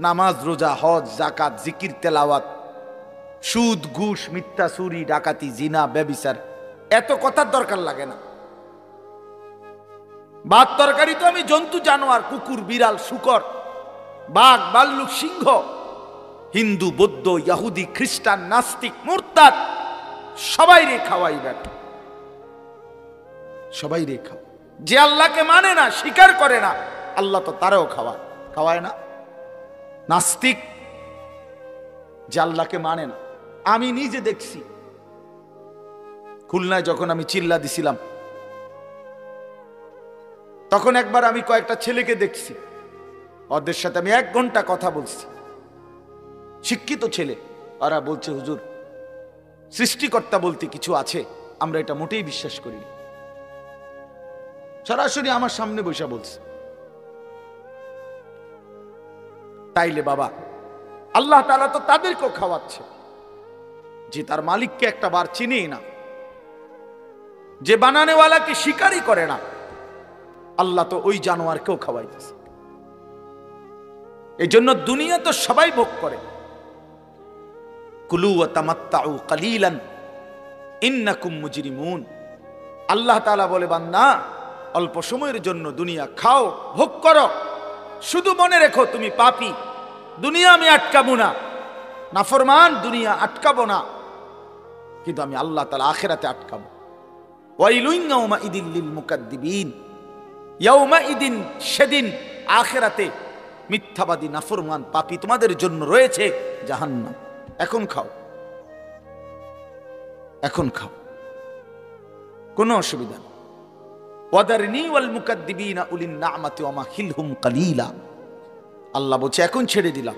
নামাজ, রোজা, হজ, যাকাত, জিকির, তেলাওয়াত, সুদ, ঘুষ, মিথ্যা, চুরি, ডাকাতি, জিনা, ব্যভিচার, এত কথার দরকার লাগে না। ভাত তরকারি তো আমি জন্তু জানোয়ার, কুকুর, বিড়াল, শূকর, বাঘ, ভাল্লুক, সিংহ, হিন্দু, বৌদ্ধ, ইহুদি, খ্রিস্টান, নাস্তিক, মুরতাদ, সবাই রে খাওয়াই বেটা, সবাই রে খাও। যে আল্লাহকে মানে না, স্বীকার করে না, আল্লাহ তো তারাও খাওয়ায় না। নাস্তিক যে আল্লাহকে মানে না, আমি নিজে দেখছি। খুলনায় যখন আমি চিল্লা দিছিলাম, তখন একবার আমি কয়েকটা ছেলেকে দেখছি, ওদের সাথে আমি 1 ঘন্টা কথা বলছি। শিক্ষিত ছেলে, ওরা বলছে, হুজুর সৃষ্টিকর্তা বলতে কিছু আছে, আমরা এটা মোটেই বিশ্বাস করি না। সরাসরি আমার সামনে বসে বলছে। তাইলে বাবা, আল্লাহ তাআলা তো তাদেরকেও খাওয়াচ্ছে যে তার মালিককে একটা বার চিনেই না, যে বানানেওয়ালাকে স্বীকারই করে না। আল্লাহ তো ওই জানোয়ারকেও খাওয়াইতেছে। এই জন্য দুনিয়া তো সবাই ভোগ করে। কুলু ওয়া তামাত্তাউ কালিলান ইন্নাকুম মুজরিমুন। আল্লাহ তাআলা বলে, বান্দা অল্প সময়ের জন্য দুনিয়া খাও, ভোগ করো, শুধু মনে রেখো তুমি পাপী। দুনিয়া আমি আটকাবো না, নাফরমান দুনিয়া আটকাবো না, কিন্তু আমি আল্লাহ তাআলা আখিরাতে আটকাবো। ওয়াইলুন ইয়াউমাইদিন লিল মুকাদ্দিবিন। ইয়াউমাইদিন, সেদিন আখিরাতে মিথ্যাবাদী, নাফরমান, পাপী তোমাদের জন্য রয়েছে জাহান্নাম। এখন খাও, এখন খাও, কোনো অসুবিধা নেই। ওয়াদারনি ওয়াল মুকাদ্দিবিনা উলিন নি'মাতি ওয়া মাহিলহুম কালিলা। আল্লাহ বলছে, এখন ছেড়ে দিলাম,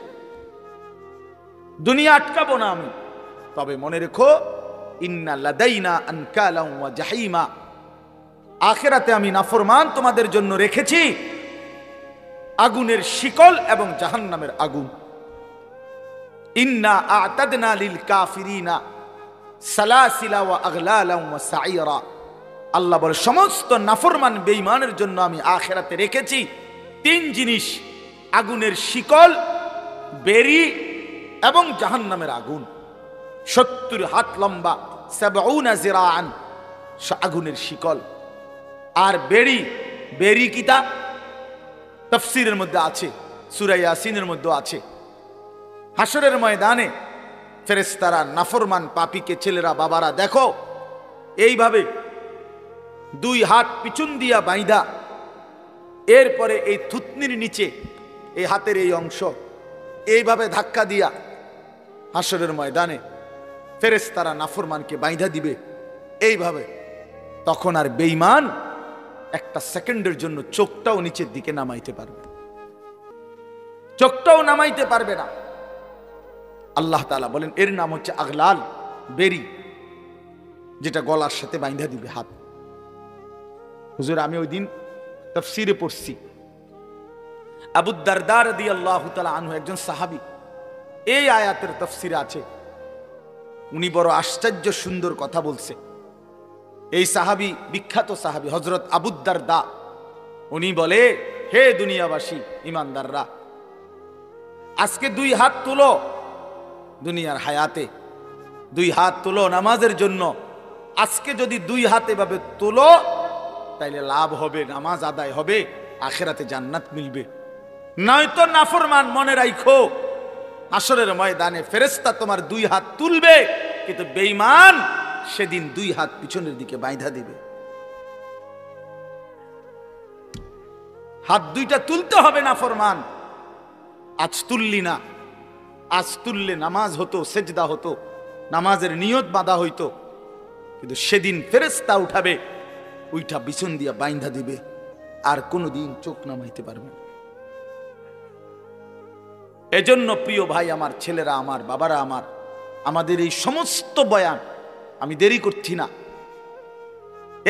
দুনিয়া আটকাবো না আমি। তবে মনে রেখো, ইন্না লাদাইনা আনকালা ওয়া জাহিমা। আখিরাতে আমি নাফরমান তোমাদের জন্য রেখেছি আগুনের শিকল এবং জাহান্নামের আগুন। ইন্না আ'তাদনা লিল কাফিরিনা সালাসিলা ওয়া আগলালা ওয়া সাইরা। আল্লাহ বলে, সমস্ত নাফরমান বেঈমানের জন্য আমি আখিরাতে রেখেছি 3 জিনিস: আগুনের শিকল, বেরি এবং জাহান্নামের আগুন। 70 হাত লম্বা, 70 জিরাআন আগুনের শিকল। আর বেরি কিতা তাফসীরের মধ্যে আছে, সূরা ইয়াসিনের মধ্যে আছে। হাসরের ময়দানে ফেরেশতারা নাফরমান পাপীকে, ছেলেরা, বাবারা, দেখো এইভাবে 2 হাত পিছন দিয়া বাইধা, এরপরে এই থুতনির নিচে এই হাতের এই অংশ এইভাবে ধাক্কা দিয়া হাসরের ময়দানে ফেরেশতারা নাফরমানকে বাইধা দিবে এইভাবে। তখন আর বেঈমান 1 সেকেন্ডের জন্য চোখটাও নিচের দিকে নামাইতে পারবে, চোখটাও নামাইতে পারবে না। আল্লাহ তাআলা বলেন, এর নাম হচ্ছে আগলাল, বেরি, যেটা গলার সাথে বাইন্ধা দিবে হাত। হুজুর, আমি ওই দিন তাফসীরে পড়ছি, আবু দারদা রাদিয়াল্লাহু তাআলা আনহু, একজন সাহাবী, এই আয়াতের তাফসীরে আছে। উনি বড় আশ্চর্য সুন্দর কথা বলছে। এই সাহাবী, বিখ্যাত সাহাবী হযরত আবু দারদা, উনি বলে, হে দুনিয়াবাসী, ইমানদাররা, আজকে 2 হাত তুলো, দুনিয়ার হায়াতে 2 হাত তুলো নামাজের জন্য। আজকে যদি 2 হাত এভাবে তুলো, তাইলে লাভ হবে, নামাজ আদায় হবে, আখিরাতে জান্নাত মিলবে। নয়তো নাফরমান, মনে রাখো, হাসরের ময়দানে ফেরেশতা তোমার 2 হাত তুলবে, কিন্তু বেঈমান সেদিন 2 হাত পিছনের দিকে বাইধা দিবে। হাত 2টা তুলতে হবে নাফরমান। আজ তুললি না, আজ তুললে নামাজ হতো, সেজদা হতো, নামাজের নিয়ত বাঁধা হইতো, কিন্তু সেদিন ফেরেশতা উঠাবে, ওইটা বিছন দিয়া বাইন্ধা দিবে, আর কোনোদিন চোখ নামাইতে পারবে না। এজন্য প্রিয় ভাই আমার, ছেলেরা আমার, বাবারা আমার, আমাদের এই সমস্ত বয়ান, আমি দেরি করছি না,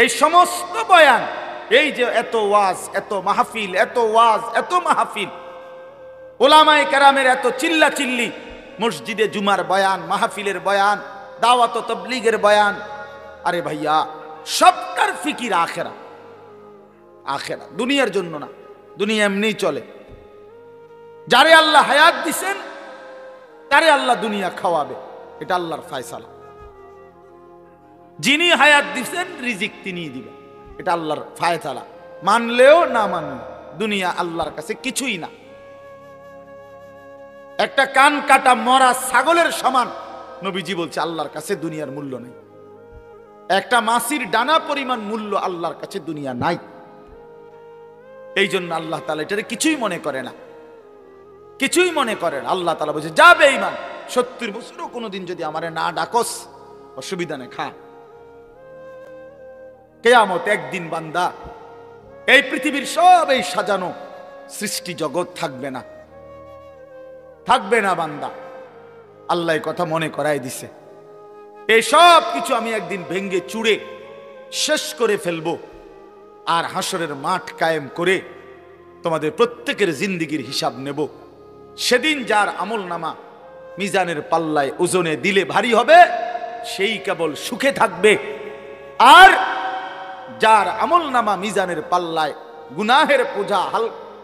এই সমস্ত বয়ান, এই যে এত ওয়াজ, এত মাহফিল, এত ওয়াজ, এত মাহফিল, ওলামায়ে কেরামের এত চিল্লা চিল্লি, মসজিদে জুমার বয়ান, মাহফিলের বয়ান, দাওয়াত ও তাবলীগের বয়ান, আরে ভাইয়া সবটার ফিকির আখেরা। আখেরা, দুনিয়ার জন্য না। দুনিয়া এমনিই চলে। যারে আল্লাহ হায়াত দিছেন তারে আল্লাহ দুনিয়া খাওয়াবে, এটা আল্লাহর ফয়সালা। যিনি হায়াত দিছেন রিজিক তিনিই দিবেন, এটা আল্লাহর ফয়সালা। মানলেও না মানলেও দুনিয়া আল্লাহর কাছে কিছুই না। একটা কান কাটা মরা ছাগলের সমান নবীজি বলছে আল্লাহর কাছে দুনিয়ার মূল্য নেই। একটা মাছির ডানা পরিমাণ মূল্য আল্লাহর কাছে দুনিয়া নাই। এই জন্য আল্লাহ তাআলা এটারে কিছুই মনে করে না, কিছুই মনে করেন। আল্লাহ তাআলা বলছে যা বেঈমান, 70 বছরও কোনোদিন যদি আমারে না ডাকস, অসুবিধা নেই, খা। কিয়ামত একদিন বান্দা, এই পৃথিবীর সব এই সাজানো সৃষ্টি জগৎ থাকবে না, থাকবে না বান্দা। আল্লাহ এই কথা মনে করাই দিছে, এই সব কিছু আমি একদিন ভেঙ্গে চুড়ে শেষ করে ফেলবো, আর হাসরের মাঠ কায়েম করে তোমাদের প্রত্যেকের জিন্দেগির হিসাব নেব। সেদিন যার আমল নামা মিজানের পাল্লায় ওজনে দিলে ভারী হবে, সেই কেবল সুখে থাকবে। আর যার আমল নামা মিজানের পাল্লায় গুনাহের বোঝা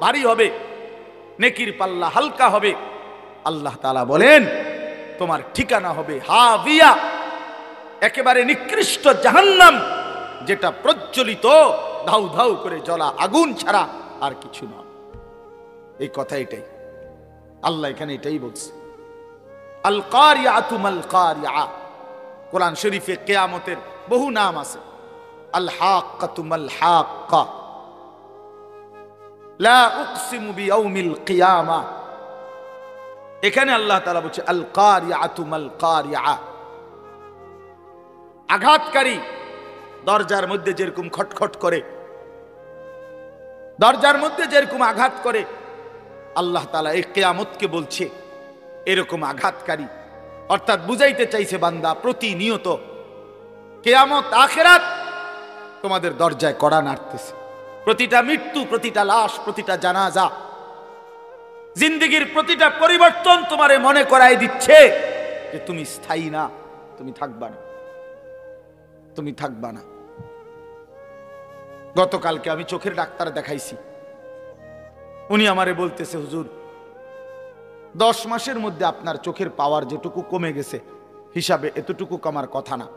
ভারী হবে, নেকির পাল্লা হালকা হবে, আল্লাহ তাআলা বলেন তোমার ঠিকানা হবে হাবিয়া, একেবারে নিকৃষ্ট জাহান্নাম, যেটা প্রজ্বলিত ধাউ ধাউ করে জ্বলা আগুন ছাড়া আর কিছু নয়। এই কথা এটাই আল্লাহ এখানে এটাই বলছে। আল কারিয়াতু মাল কারিয়া, কোরআন শরীফে কিয়ামতের বহু নাম আছে। আল হাক্কাতু মাল হাক্কা, লা উকসিমু বিয়াউমিল কিয়ামা। এখানে আল্লাহ তাআলা বলছে আল কারিয়াতু মাল কারিয়া, আঘাতকারী। দরজার মধ্যে যেরকম খটখট করে, দরজার মধ্যে যেরকম আঘাত করে, আল্লাহ তাআলা এই কিয়ামতকে বলছে এরকম আঘাতকারী। অর্থাৎ বুঝাইতে চাইছে বান্দা, প্রতিনিয়ত কিয়ামত আখিরাত তোমাদের দরজায় কড়া নাড়তেছে। প্রতিটা মৃত্যু, প্রতিটা লাশ, প্রতিটা জানাজা, জিন্দেগির প্রতিটা পরিবর্তন তোমারে মনে করাই দিচ্ছে যে তুমি স্থায়ী না, তুমি থাকবা না, তুমি থাকবা না। গতকালকে আমি চোখের ডাক্তার দেখাইছি, উনি আমারে বলতেছে হুজুর 10 মাসের মধ্যে আপনার চোখের পাওয়ার যেটুকু কমে গেছে হিসাবে এতটুকু কমার কথা না।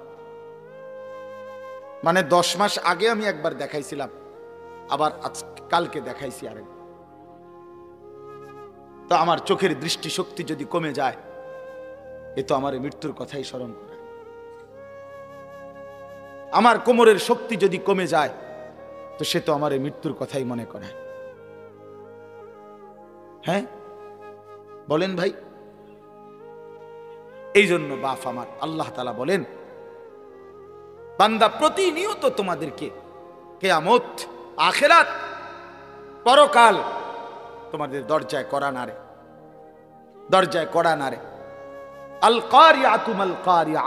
মানে 10 মাস আগে আমি একবার দেখাইছিলাম, আবার কালকে দেখাইছি আরেক। তো আমার চোখের দৃষ্টি শক্তি যদি কমে যায়, এ তো আমার মৃত্যুর কথাই স্মরণ করে। আমার কোমরের শক্তি যদি কমে যায়, তো সে তো আমার মৃত্যুর কথাই মনে করে। হ্যাঁ বলেন ভাই। এই জন্য বাপ আমার, আল্লাহ তাআলা বলেন বান্দা প্রতিনিয়ত তোমাদেরকে কিয়ামত, আখিরাত, পরকাল তোমাদের দরজায় কড়া নাড়ে, দরজায় কড়া নাড়ে। আল কারিয়াতু মাল কারিয়া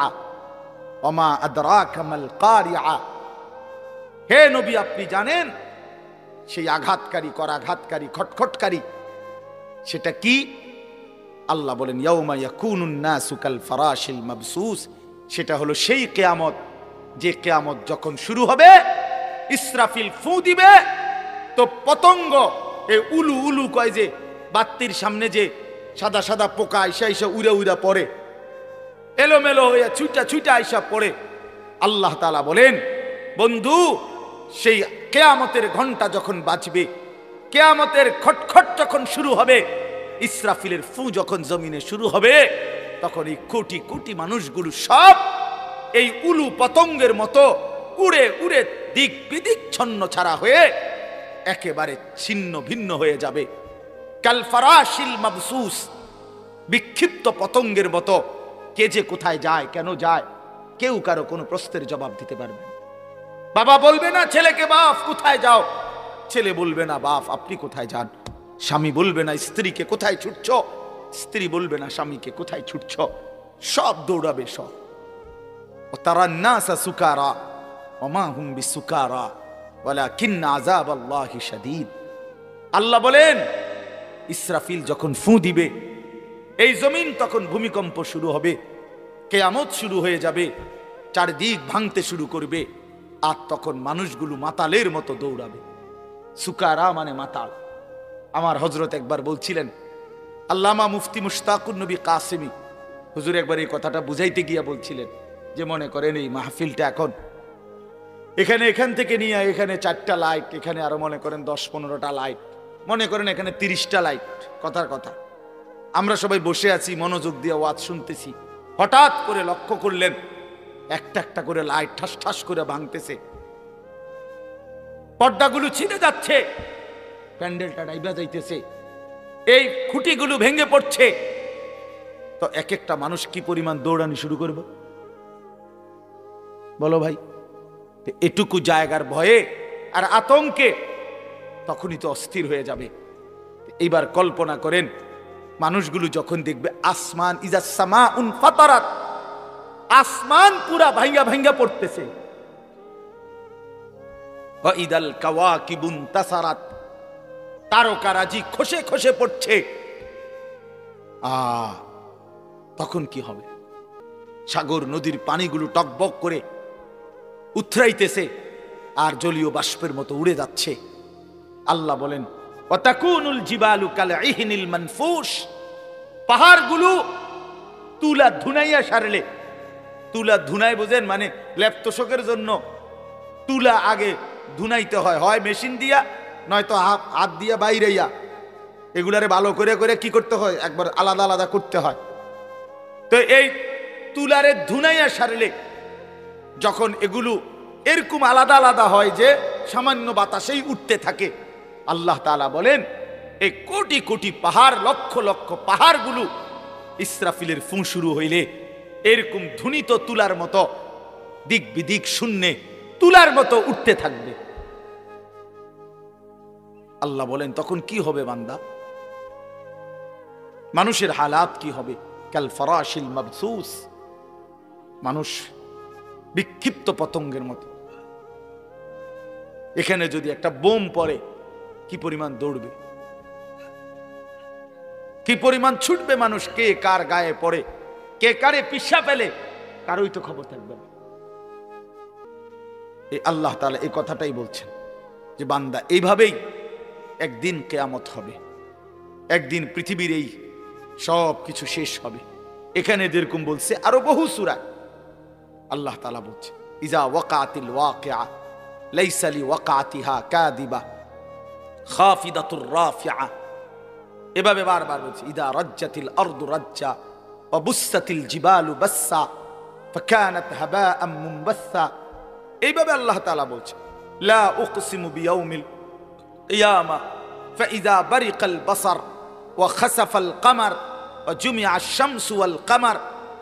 ওমা আদরাকা মাল কারিয়া। হে নবী আপনি জানেন সেই আঘাতকারী, করাঘাতকারী, খটখটকারী সেটা কি? আল্লাহ বলেন ইয়াউমা ইয়াকুনুন নাসু কাল ফারাশিল মাবসুস। সেটা হলো সেই কিয়ামত, যে কিয়ামত যখন শুরু হবে, ইসরাফিল ফু দিবে, তো পতঙ্গ এই উলু উলু কয় যে বাতির সামনে যে সাদা সাদা পোকা আইসা আইসা উড়ে উড়ে পড়ে, এলোমেলো হয়ে ছুটা ছুটা আইসা পড়ে। আল্লাহ তাআলা বলেন বন্ধু, সেই কিয়ামতের ঘন্টা যখন বাজবে, কিয়ামতের খটখট যখন শুরু হবে, ইসরাফিলের ফু যখন জমিনে শুরু হবে, তখন এই কোটি কোটি মানুষগুলো সব এই উলু পতঙ্গের মতো উড়ে উড়ে দিক বিদিক ছন্ন ছাড়া হয়ে একেবারে ছিন্ন ভিন্ন হয়ে যাবে। কাল ফারাশিল মাবসুস, বিক্ষিপ্ত পতঙ্গের মতো কে যে কোথায় যায়, কেন যায়, কেউ কারো কোনো প্রশ্নের জবাব দিতে পারবে না। বাবা বলবে না ছেলেকে, বাপ কোথায় যাও, ছেলে বলবে না বাপ আপনি কোথায় যান, স্বামী বলবে না স্ত্রীকে কোথায় ছুটছ, স্ত্রী বলবে না স্বামীকে কোথায় ছুটছ, সব দৌড়াবে সব। তারান নাসা সুকারা ওমা হুম বিসুকারা ওয়ালাকিন্না আযাবাল্লাহি শাদীদ। আল্লাহ বলেন ইসরাফিল যখন ফু দিবে, এই জমিন তখন ভূমিকম্প শুরু হবে, কিয়ামত শুরু হয়ে যাবে, চারদিক ভাঙতে শুরু করবে, আর তখন মানুষগুলো মাতালের মতো দৌড়াবে। সুকারা মানে মাতাল। আমার হযরত একবার বলছিলেন, আল্লামা মুফতি মুশতাকুন নবী কাসেমি হুজুর একবার এই কথাটা বুঝাইতে গিয়া বলছিলেন যে মনে করেন এই মাহফিলটা এখন এখান থেকে নিয়ে এখানে 4টা লাইট, এখানে আরো মনে করেন 10-15টা লাইট, মনে করেন এখানে 30টা লাইট, কথার কথা আমরা সবাই বসে আছি মনোযোগ দিয়ে ওয়াজ শুনতেছি, হঠাৎ করে লক্ষ্য করলেন একটা একটা করে লাইট ঠাস ঠাস করে ভাঙতেছে, পর্দাগুলো ছিঁড়ে যাচ্ছে, প্যান্ডেলটা ডাইবা যাইতেছে, এই খুঁটিগুলো ভেঙে পড়ছে। তো এক একটা মানুষ কি পরিমাণ দৌড়ানি শুরু করব বলো ভাই? এটুকু জায়গার ভয়ে আর আতঙ্কে তখনই তো অস্থির হয়ে যাবে। এইবার কল্পনা করেন মানুষগুলো যখন দেখবে আসমান ইজা সামাউন ফাতারাত, আসমান পুরা ভাঙ্গা ভাঙ্গা পড়তেছে, ওয়া ইদাল কাওয়াকিবুন তাসারাত, তারকারাজি খসে খসে পড়ছে। তখন কি হবে? সাগর নদীর পানিগুলো টকবক করে উথরাইতেছে আর জলীয় বাষ্পের মতো উড়ে যাচ্ছে। আল্লাহ বলেন ওয়াতাকুনুল জিবালু কালইহিনিল মানফুশ, পাহাড়গুলো তুলা ধুনাইয়া সারলে, তুলা ধুনাই বোঝেন মানে লেপ্তশকের জন্য তুলা আগে ধুনাইতে হয়, হয় মেশিন দিয়া নয়তো হাত দিয়া বাইরেইয়া, এগুলারে ভালো করে করে কি করতে হয় একবার আলাদা আলাদা করতে হয়। তো এই তুলারে ধুনাইয়া সারলে যখন এগুলো এরকম আলাদা আলাদা হয় যে সামান্য বাতাসেই উঠতে থাকে, আল্লাহ তাআলা বলেন এই কোটি কোটি পাহাড়, লক্ষ লক্ষ পাহাড়গুলো ইসরাফিলের ফু শুরু হইলে এরকম ধ্বনিত তুলার মতো দিক বিদিক শূন্যে তুলার মতো উঠতে থাকবে। আল্লাহ বলেন তখন কি হবে বান্দা? মানুষের হালাত কি হবে? কাল ফরাশিল মাবসুস, মানুষ বিক্ষিপ্ত পতঙ্গের মতো। এখানে যদি একটা বোম পড়ে কি পরিমাণ দৌড়বে, কি পরিমাণ ছুটবে মানুষ, কে কার গায়ে পড়ে, কে কারে পিছা ফেলে, কারোই তো খবর থাকবে না। এই আল্লাহ তাআলা এই কথাটাই বলছেন যে বান্দা এইভাবেই একদিন কিয়ামত হবে, একদিন পৃথিবীর এই সব কিছু শেষ হবে। এখানে যেরকম বলছে আরো বহু সূরায় আল্লাহ তাআলা বলছে ইজা ওয়াকাতিল ওয়াকিআ লাইসা লিওয়াকাতিহা কাযিবা খাফিদাতুর রাফিআ, এভাবে বারবার বলছে ইদা রাজ্জাতিল আরদু রাজ্জা ওয়া বুসসাতিল জিবালু বাসসা ফাকানাত হাবাআম মুনবাসসা। এইভাবে আল্লাহ তাআলা বলছে লা উকসিমু বিয়াউমিল কিয়ামা ফাইযা বারিকাল বাসার ওয়া খাসাফাল কামার ওয়া জুমিআশ শামসু ওয়াল কামার,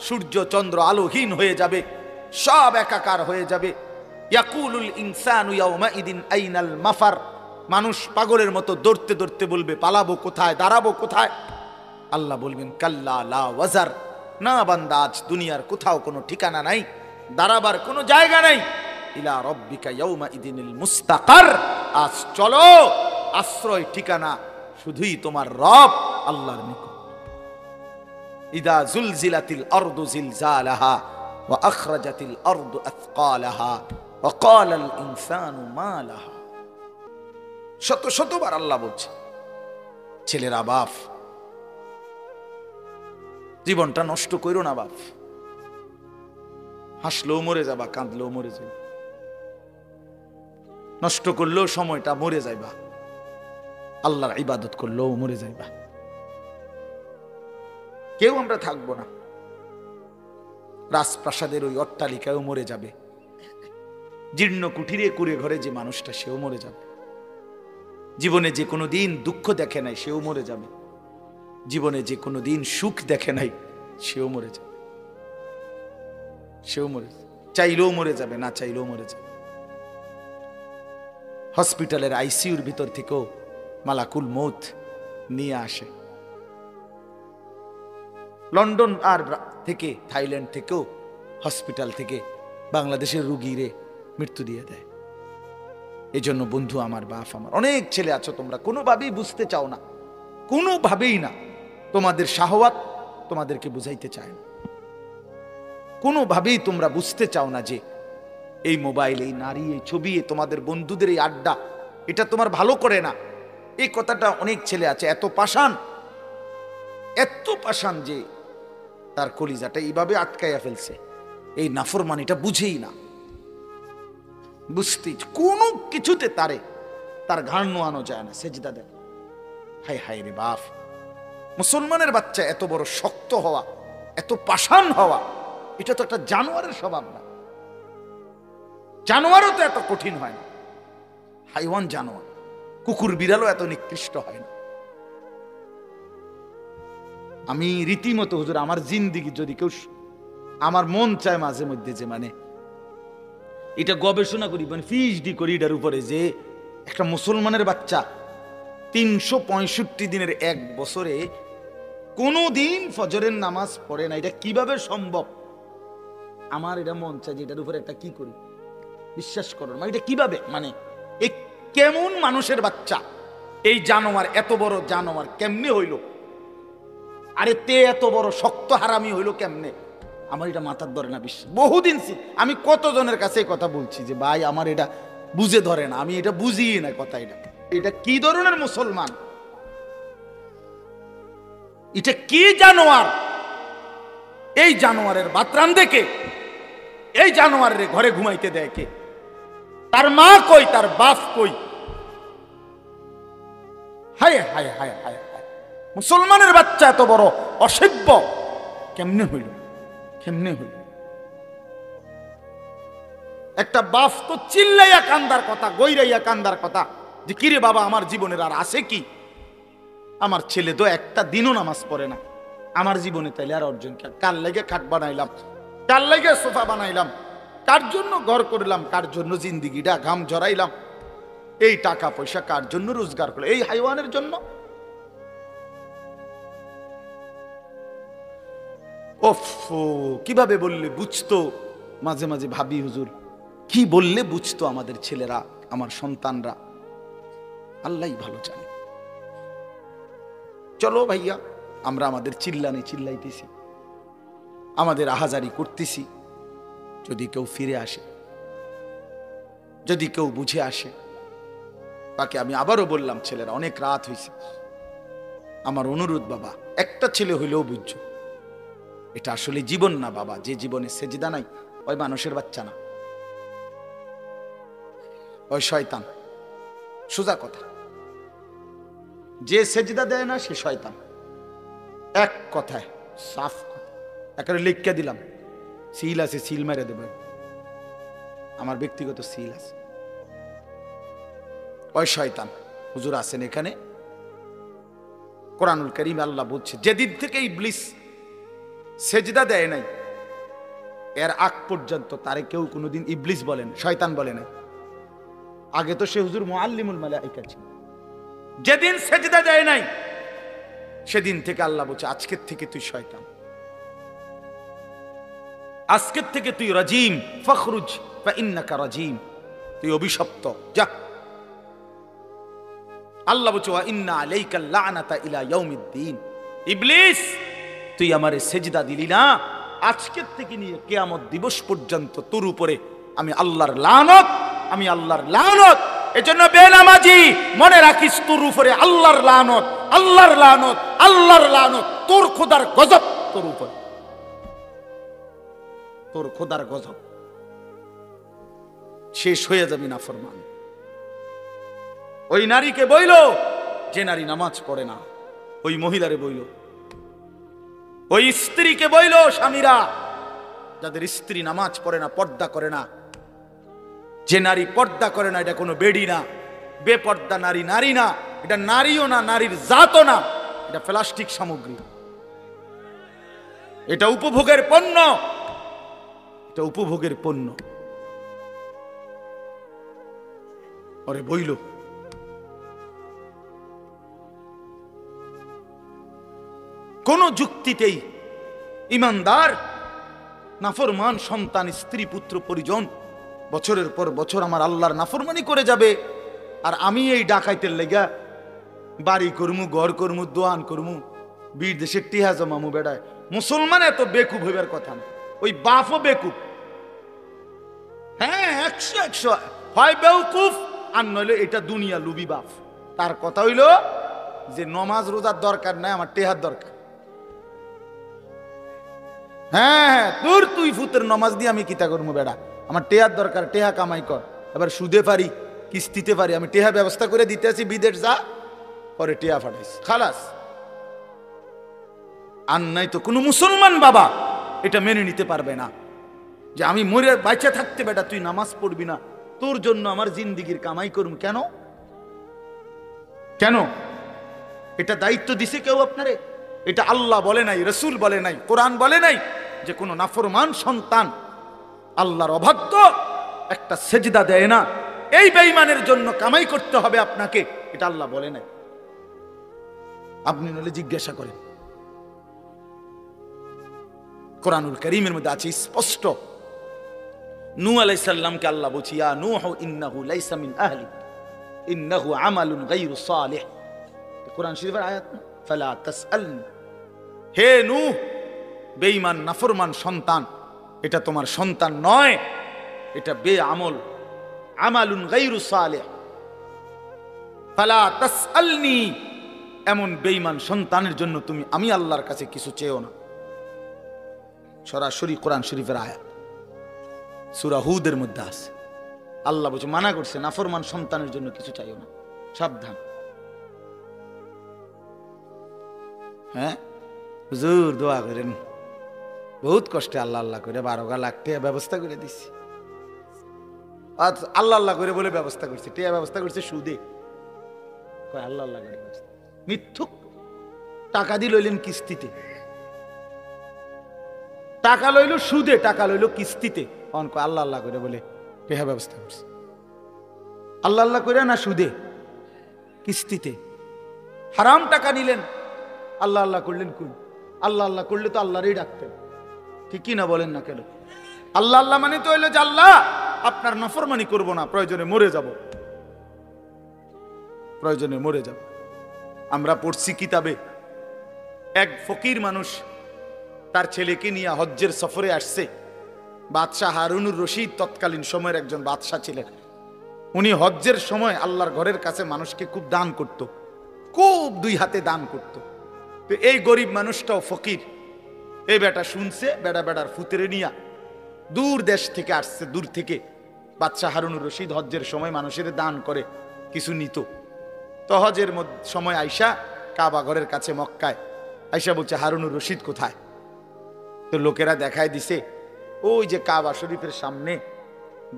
সূর্য চন্দ্র আলোহীন হয়ে যাবে, সব একাকার হয়ে যাবে। ইয়াকুলুল ইনসানু ইয়াউমাইদিন আইনাল মাফার, মানুষ পাগলের মতো দৌড়তে দৌড়তে বলবে পালাবো কোথায়, দাঁড়াবো কোথায়? আল্লাহ বলবেন কাল্লা লা ওয়াজার, না বান্দা আজ দুনিয়ার কোথাও কোনো ঠিকানা নাই, দাঁড়াবার কোনো জায়গা নাই। ইলা রব্বিকা ইয়াউমাইদিনিল মুস্তাকার, আজ চলো আশ্রয় ঠিকানা শুধুই তোমার রব আল্লাহর নিকট। ইদা জুলজিলাতিল আরদু জিলজালাহা ওয়া আখরাজাতিল আরদু আথকালাহা ওয়া ক্বালাল ইনসানু মা লাহা। শত শতবার আল্লাহ বলছে ছেলেরা বাপ জীবনটা নষ্ট করো না বাপ, হাসলেও মরে যাবা, কাঁদলেও মরে যাবে, নষ্ট করলেও সময়টা মরে যাইবা, আল্লাহর ইবাদত করলেও মরে যাইবা, কেউ আমরা থাকবো না, রাজপ্রাসাদের ওই অট্টালিকায়ও মরে যাবে, জীর্ণ কুঠিরে কুড়ে ঘরে যে মানুষটা সেও মরে যাবে, জীবনে যে কোনো দিন দুঃখ দেখে নাই সেও মরে যাবে, জীবনে যে কোনো দিন সুখ দেখে নাই সেও মরে যাবে। সেও মরে, চাইলেও মরে যাবে, না চাইলেও মরে যাবে। হসপিটালের আইসিইউর ভিতর থেকেও মালাকুল মৌত নিয়ে আসে। লন্ডন আর থেকে, থাইল্যান্ড থেকেও হসপিটাল থেকে বাংলাদেশের রুগীরে মৃত্যু দিয়ে দেয়। এই জন্য বন্ধু আমার, বাপ আমার, অনেক ছেলে আছো তোমরা কোনোভাবেই বুঝতে চাও না, কোনোভাবেই না। তোমাদের শাহওয়াত তোমাদেরকে বুঝাইতে চায় না, কোনোভাবেই তোমরা বুঝতে চাও না যে এই মোবাইল, এই নারী, এই ছবি, তোমাদের বন্ধুদের এই আড্ডা, এটা তোমার ভালো করে না। এই কথাটা অনেক ছেলে আছে এত পাষাণ, এত পাষাণ যে তার কলিজাটা এইভাবে আটকাইয়া ফেলছে, এই নাফরমানিটা বুঝেই না, বুঝতেই কোনো কিছুতে তার ঘাড় নোয়ানো যায় না, সেজদা দেয়। হায় হায় রে বাপ, মুসলমানের বাচ্চা এত বড় শক্ত হওয়া, এত পাষাণ হওয়া, এটা তো একটা জানোয়ারের স্বভাব না। জানোয়ারও তো এত কঠিন হয় না, হাইওয়ান জানোয়ার, কুকুর বিড়ালও এত নিকৃষ্ট হয় না। আমি রীতিমতো হুজুর আমার জিন্দিগি যদি কেউ, আমার মন চায় মাঝে মধ্যে যে মানে এটা গবেষণা করি, মানে পিএইচডি করি এটার উপরে, যে একটা মুসলমানের বাচ্চা 365 দিনের এক বছরে কোনো দিন ফজরের নামাজ পড়ে না, এটা কিভাবে সম্ভব? আমার এটা মন চায় যে এটার উপরে একটা কি করি, বিশ্বাস করো না, এটা কিভাবে, মানে এই কেমন মানুষের বাচ্চা, এই জানোয়ার, এত বড় জানোয়ার কেমনে হইল? আরে তে এত বড় শক্ত হারামি হইল কেমনে? আমার এটা মাথার ধরে না বিশ্বাস। বহুদিন আমি কতজনের কাছে কথা বলছি যে ভাই আমার এটা বুঝে ধরে না, আমি এটা বুঝি না কথা, এটা কি ধরনের মুসলমান, এটা কি জানোয়ার? এই জানোয়ারের বাতরান দেখে এই জানোয়ারের ঘরে ঘুমাইতে দেয় কে? তার মা কই, তার বাপ কই? হায় হায় হায় হায় হায়, মুসলমানের বাচ্চা এত বড় অসভ্য কেমনে হইল, কেমনে হইল? একটা বাপ তো চিল্লাইয়া কান্দার কথা, গৈরাইয়া কান্দার কথা যে কিরে বাবা আমার জীবনের আর আছে কি? আমার ছেলে তো একটা দিনও নামাজ পড়ে না, আমার জীবনে তাইলে আর অর্জন কি? কার লাগে খাট বানাইলাম, কার লাগে সোফা বানাইলাম, কার জন্য ঘর করলাম, কার জন্য জিন্দিগিটা ঘাম ঝরাইলাম, এই টাকা পয়সা কার জন্য রোজগার করলাম? এই হাইওয়ানের জন্য? ওফ, কিভাবে বললে বুঝতো? মাঝে মাঝে ভাবি হুজুর কি বললে বুঝতো আমাদের ছেলেরা, আমার সন্তানরা? আল্লাহই ভালো জানে। চলো ভাইয়া, আমরা আমাদের চিল্লানি চিল্লাইতেছি, আমাদের আহাজারি করতেছি, যদি কেউ ফিরে আসে, যদি কেউ বুঝে আসে তাকে আমি আবারও বললাম, ছেলেরা অনেক রাত হয়েছে, আমার অনুরোধ বাবা, একটা ছেলে হইলেও বুঝছো এটা আসলে জীবন না বাবা, যে জীবনে সেজদা নাই ওই মানুষের বাচ্চা না, ওই শয়তান। সোজা কথা, যে সেজদা দেয় না সে শয়তান, এক কথায় সাফ কথা, একেবারে লিখকে দিলাম, সিল আছে, সিল মেরে দেবে, আমার ব্যক্তিগত সিল আছে। ওই শয়তান হুজুর আছেন এখানে, কোরআনুল কারীম আল্লাহ বলছে যেদিন থেকে ইবলিস সেজদা দেয় নাই এর আগ পর্যন্ত তারে কেউ কোনোদিন ইবলিস বলেন, শয়তান বলে না। আগে তো সে হুজুর মুআল্লিমুল মালায়েকা ছিল। যেদিন সেজদা দেয় নাই সেদিন থেকে আল্লাহ বলছে আজকের থেকে তুই শয়তান, আজকের থেকে তুই রাজিম, ফখরুজ ফাইন্নাকা রাজিম, তুই অভিশপ্ত, যা। আল্লাহ বলছে ওয়া ইন্না আলাইকাল লা'নাতা ইলা ইয়াউমিদ্দিন, ইবলিস তুই আমারে সেজদা দিলি না, আজকের থেকে নিয়ে কিয়ামত দিবস পর্যন্ত তোর উপরে আমি আল্লাহর লানত, আমি আল্লাহর লানত। এজন্য বেনামাজি মনে রাখিস, তোর উপরে আল্লাহর লানত, আল্লাহর লানত, আল্লাহর লানত, তোর খোদার গজব তোর উপরে, তোর খোদার গজব। শেষ হয়ে যাবি না ফরমান। ওই নারীকে বইল যে নারী নামাজ পড়ে না, ওই মহিলারে বইল, ওই স্ত্রীকে বইল, স্বামীরা যাদের স্ত্রী নামাজ পড়ে না, পর্দা করে না, যে নারী পর্দা করে না এটা কোনো বেডি না, বেপর্দা নারী নারী না, এটা নারীও না, নারীর জাতও না, এটা প্লাস্টিক সামগ্রী, এটা উপভোগের পণ্য, এটা উপভোগের পণ্য। ওরে বইল কোন যুক্তিতেই ইমানদার নাফরমান সন্তান, স্ত্রী, পুত্র, পরিজন বছরের পর বছর আমার আল্লাহর নাফরমানি করে যাবে, আর আমি এই ডাকাইতের লেগা বাড়ি করমু, ঘর করমু, দোয়ান করমু, বীর দেশের টিহা জমামু। বেড়ায় মুসলমান এত বেকুব হইবার কথা না, ওই বাপও বেকুব। হ্যাঁ, 100 হয় বেউকুফ, আর নইলে এটা দুনিয়া লুবি বাপ। তার কথা হইল যে নমাজ রোজার দরকার নাই, আমার টেহার দরকার। হ্যাঁ, তুই ফুতের নমাজ দিয়ে আমি কিতা করবো বেড়া, আমার টেহার দরকার, টেহা কামাই কর। এবার সুদে পারি, কিস্তিতে পারি, আমি টেহা ব্যবস্থা করে দিতে আছি, বিদেশ যা, পরে টেহা ফাটাইছি, খালাস। আর নাই তো কোনো মুসলমান বাবা এটা মেনে নিতে পারবে না যে আমি মরে বাঁচা থাকতে বেটা তুই নামাজ পড়বি না, তোর জন্য আমার জিন্দিগির কামাই করুম। কেন কেন? এটা দায়িত্ব দিছে কেউ আপনারে? এটা আল্লাহ বলে নাই, রসুল বলে নাই, কোরআন বলে নাই যে কোন নাফরমান সন্তান আল্লাহর অবাধ্য একটা সেজদা দেয় না, এই বেঈমানের জন্য কামাই করতে হবে আপনাকে, এটা আল্লাহ বলে নাই। আপনি নলে জিজ্ঞাসা করেন, কোরআনুল কারীমের মধ্যে আছে স্পষ্ট। নূহ আলাইহিস সালামকে আল্লাহ বলছে, ইয়া নূহ ইন্নাহু লাইসা মিন আহলি ইন্নাহু আমালুন গায়রু সালিহ। কোরআন শরীফের আয়াত না? ফালা তাসআলনি, হে নূহ, বেঈমান নাফরমান সন্তান, এটা তোমার সন্তান নয়, এটা বেআমল, আমালুন গায়রু সালিহ। ফালা তাসআলনি, এমন বেঈমান সন্তানের জন্য তুমি আমি আল্লাহর কাছে কিছু চেয়েও না। সরাসরি কোরআন শরীফের আয়াত, সূরা হুদের মধ্যে আছে। আল্লাহ বলছে, মানা করছে নাফরমান সন্তানের জন্য কিছু চাইও না, সাবধান। হ্যাঁ হুজুর দোয়া করেন, বহুত কষ্টে আল্লাহ আল্লাহ করে 12 লাখ টাকা ব্যবস্থা করে দিছি। আল্লাহ আল্লাহ করে বলে ব্যবস্থা করছে, টাকা ব্যবস্থা করছে সুদে। আল্লাহ আল্লাহ করে মিথ্যুক, টাকা দিয়ে লইলেন কিস্তিতে, টাকা লইল সুদে, টাকা লইল কিস্তিতে। আল্লাহ আল্লাহ করে বলে টাকা ব্যবস্থা করছে। আল্লাহ আল্লাহ করে না সুদে, কিস্তিতে। হারাম টাকা নিলেন, আল্লাহ আল্লাহ করলেন কোন? আল্লাহ আল্লাহ করলে তো আল্লাহরই ডাকতেন, ঠিক কি না বলেন না কেন? আল্লাহ আল্লাহ মানে তো হইলো যে আল্লাহ আপনার নাফরমানি করব না, প্রয়োজনে মরে যাব, প্রয়োজনে মরে যাব। আমরা পড়ছি কিতাবে, এক ফকির মানুষ তার ছেলেকে নিয়ে হজ্জের সফরে আসছে। বাদশাহ হারুনুর রশিদ তৎকালীন সময়ের একজন বাদশাহ ছিলেন। উনি হজ্জের সময় আল্লাহর ঘরের কাছে মানুষকে খুব দান করত, খুব 2 হাতে দান করত। তো এই গরিব মানুষটাও ফকির, এই বেটা শুনছে, বেটার ফুতেরে নিয়া দূর দেশ থেকে আসছে, দূর থেকে। বাদশাহ হারুনুর রশিদ হজ্জের সময় মানুষের দান করে কিছু নিত। তো হজের সময় আইসা কাবা ঘরের কাছে মক্কায় আইসা বলছে, হারুনুর রশিদ কোথায়? তো লোকেরা দেখায় দিছে, ওই যে কাবা শরীফের সামনে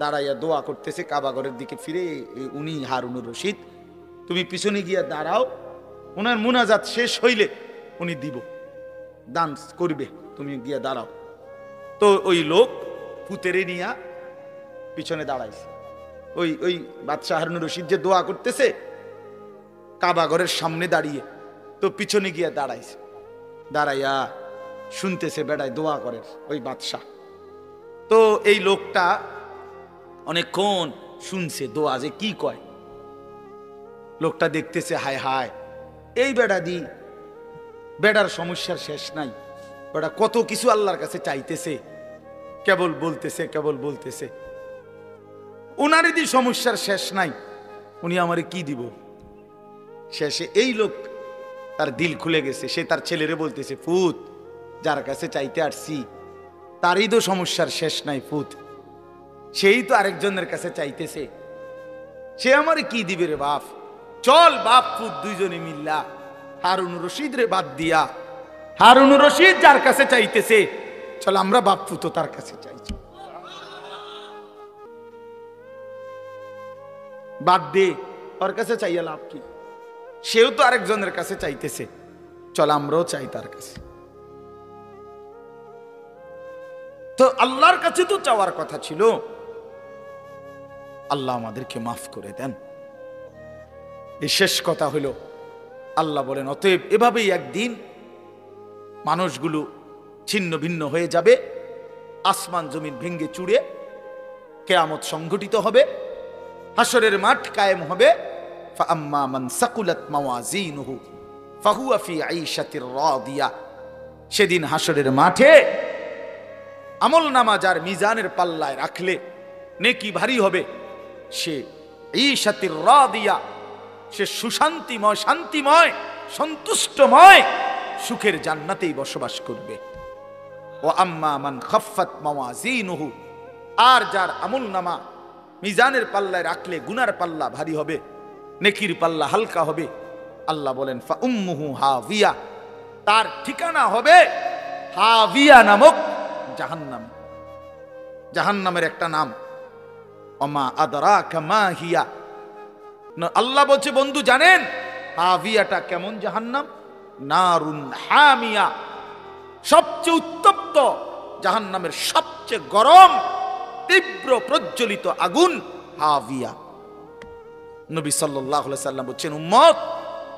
দাঁড়াইয়া দোয়া করতেছে, কাবা ঘরের দিকে ফিরে, উনি হারুনুর রশিদ, তুমি পিছনে গিয়া দাঁড়াও, ওনার মুনাজাত শেষ হইলে উনি দিব, দান করবে, তুমি গিয়া দাঁড়াও। তো ওই লোক ফুতেরে নিয়া পিছনে দাঁড়াইছে। ওই বাদশাহ হারুনুর রশিদ যে দোয়া করতেছে কাবা ঘরের সামনে দাঁড়িয়ে, তো পিছনে গিয়া দাঁড়াইছে, দাঁড়াইয়া শুনতেছে বেড়ায় দোয়া করে ওই বাদশাহ। তো এই লোকটা অনেকক্ষণ শুনছে দোয়া যে কি কয়। লোকটা দেখতেছে, হায় হায়, এই বেড়ার সমস্যার শেষ নাই, বেড়া কত কিছু আল্লাহর কাছে চাইতেছে, কেবল বলতেছে ওনারই দি সমস্যার শেষ নাই, উনি আমারে কি দিব? শেষে এই লোক তার দিল খুলে গেছে, সে তার ছেলেরে বলতেছে, ফুত, যার কাছে চাইতে আসছি তারই তো সমস্যার শেষ নাই ফুত, সেই তো আরেকজনের কাছে চাইতেছে, সে আমারে কি দিবে রে বাপ? চল বাপ ফুত দুইজনে মিল্লা হারুনুর রশিদ রে বাদ দিয়া, হারুনুর রশিদ যার কাছে চাইতেছে, চল আমরা বাপ ফুতো তার কাছে চাইছি, বাদ দে, ওর কাছে চাইয়া লাভ কি? সেও তো আরেকজনের কাছে চাইতেছে, চল আমরাও চাই তার কাছে। তো আল্লাহর কাছে তো চাওয়ার কথা ছিল, আল্লাহ আমাদেরকে মাফ করে দেন। এই শেষ কথা হলো, আল্লাহ বলেন অতএব এভাবেই একদিন মানুষগুলো ছিন্ন ভিন্ন হয়ে যাবে, আসমান জমিন ভেঙ্গে চুড়ে কিয়ামত সংঘটিত হবে, হাসরের মাঠ কায়েম হবে। ফাআম্মা মান সাকুলাত মাওয়াজিনুহু ফাহুয়া ফি আইশাতির রাদিয়া। সেদিন হাসরের মাঠে আমলনামা যার মিজানের পাল্লায় রাখলে নেকি ভারী হবে, সে আইশাতির রাদিয়া, সে সুশান্তিময়, শান্তিময়, সন্তুষ্টময় সুখের জান্নাতেই বসবাস করবে। ওয়া আম্মা মান খাফফাত মাওয়াজিনুহু, আর যার আমলনামা মিজানের পাল্লায় রাখলে গুনার পাল্লা ভারী হবে, নেকির পাল্লা হালকা হবে, আল্লাহ বলেন ফা উম্মুহু হাবিয়া, তার ঠিকানা হবে হাবিয়া নামক জাহান্নাম। জাহান্নামের একটা নাম, ওমা আদরাকা মা হিয়া। আল্লাহ বলছে বন্ধু জানেন হাবিয়াটা কেমন জাহান্নাম? নারুন হামিয়া, সবচেয়ে উত্তপ্ত জাহান্নামের সবচেয়ে গরম তীব্র প্রজ্বলিত আগুন হাবিয়া। নবী সাল্লাল্লাহু আলাইহি সাল্লাম বলছেন উম্মত,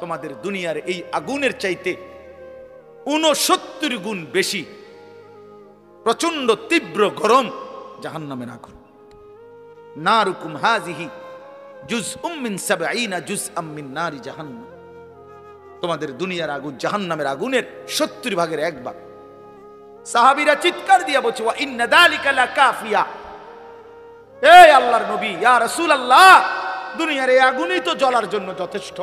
তোমাদের দুনিয়ার এই আগুনের চাইতে 69 গুণ বেশি প্রচন্ড তীব্র গরম জাহান্নামের আগুন। নারুকুম হাযিহি জুজউম মিন 70 জুজআম মিন নারি জাহান্নাম। তোমাদের দুনিয়ার আগুন জাহান্নামের আগুনের 70 ভাগের 1 ভাগ। সাহাবীরা চিৎকার দিয়া বলছে ওয়া ইন্না যালিকা লাকাফিয়া, এই আল্লাহর নবী, ইয়া রাসূলুল্লাহ, দুনিয়ার এই আগুনই তো জ্বলার জন্য যথেষ্ট।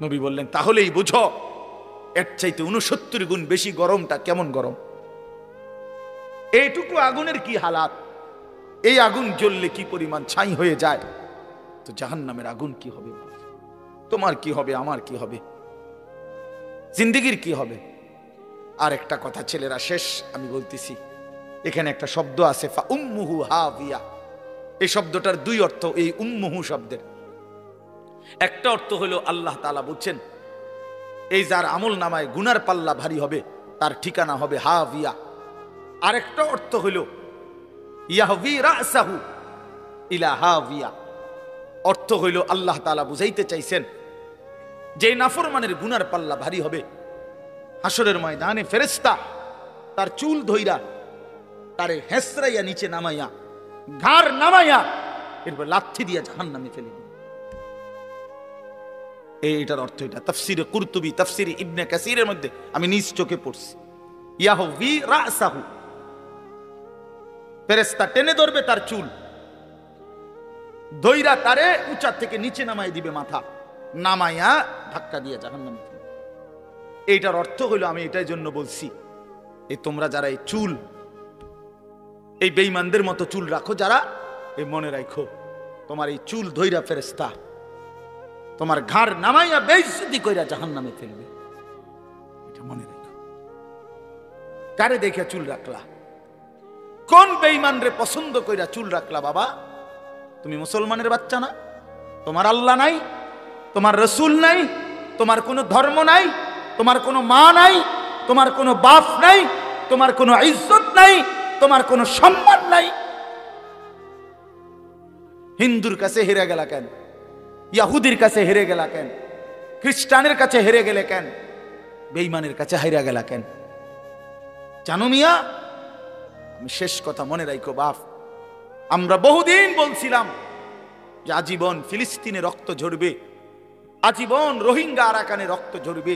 নবী বললেন তাহলেই বুঝো এর চাইতে 69 গুণ বেশি গরমটা কেমন গরম। এইটুকু আগুনের কি হালাত, এই আগুন জ্বললে কি পরিমাণ ছাই হয়ে যায়, তো জাহান্নামের আগুন কি হবে? তোমার কি হবে, আমার কি হবে, জিন্দেগির কি হবে? আর একটা কথা ছেলেরা, শেষ আমি বলতেছি, এখানে একটা শব্দ আছে ফা উম্মুহু হাবিয়া। এই শব্দটার 2 অর্থ। এই উম্মুহু শব্দের একটা অর্থ হলো আল্লাহ তাআলা বলছেন এই যার আমল নামায় গুনার পাল্লা ভারী হবে তার ঠিকানা হবে হাবিয়া। আরেকটা অর্থ হলো ইয়াহবি রাসাহু ইলা হাবিয়া। অর্থ হইল আল্লাহ তাআলা বুঝাইতে চাইছেন যে নাফরমানের গুনার পাল্লা ভারী হবে, হাসরের ময়দানে ফেরেশতা তার চুল ধইরা তারে হেসরাইয়া নিচে নামাইয়া, ঘাড় নামাইয়া, এরপর লাথি দিয়া জাহান্নামে ফেলে দিবে। এইটার অর্থ এটা। তাফসিরে কুরতুবী, তাফসিরে ইবনে কাসিরের মধ্যে আমি নিজ চোখে পড়ছি। ইয়াহবি রাসাহু, ফেরেশতা টেনে ধরবে তার চুল, ধইরা তারে উঁচা থেকে নিচে নামাই দিবে, মাথা নামাইয়া ধাক্কা দিয়ে জাহান্নামে ফেলবে। এইটার অর্থ হলো, আমি এটাই জন্য বলছি, এই তোমরা যারা এই চুল, এই বেঈমানদের মতো চুল রাখো যারা, এই মনে রাখো তোমার এই চুল ধইরা ফেরেশতা তোমার ঘাড় নামাইয়া বেইজ্জতি কইরা জাহান্নামে ফেলবে। এটা মনে রাখো। কারে দেখে চুল রাখলা? কোন বেঈমান রে পছন্দ কইরা চুল রাখলা? বাবা তুমি মুসলমানের বাচ্চা না? তোমার আল্লাহ নাই, তোমার রসুল নাই, তোমার কোনো ধর্ম নাই, তোমার কোনো মা নাই, তোমার কোনো বাপ নাই, তোমার কোনো ইজ্জত নাই, তোমার কোনো সম্মান নাই। হিন্দুর কাছে হেরে গেলা কেন? ইয়াহুদির কাছে হেরে গেলা কেন? খ্রিস্টানের কাছে হেরে গেলে কেন? বেঈমানের কাছে হেরে গেলা কেন? জানো মিয়া, আমি শেষ কথা মনে রাখো বাপ, আমরা বহুদিন বলছিলাম যে আজীবন ফিলিস্তিনে রক্ত ঝরবে, আজীবন রোহিঙ্গা আরাকানে রক্ত ঝরবে,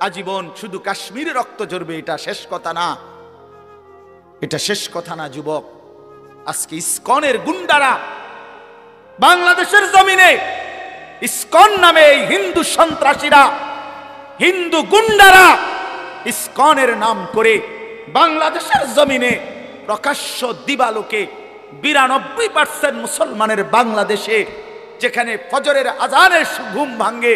আজীবন শুধু কাশ্মীরে রক্ত ঝরবে। এটা শেষ কথা না, এটা শেষ কথা না যুবক। আজকে ইসকনের গুন্ডারা বাংলাদেশের জমিনে, ইসকন নামে এই হিন্দু সন্ত্রাসীরা, হিন্দু গুন্ডারা ইসকনের নাম করে বাংলাদেশের জমিনে প্রকাশ্য দিবালোকে 92% মুসলমানের বাংলাদেশে, যেখানে ফজরের আজানের ঘুম ভাঙ্গে,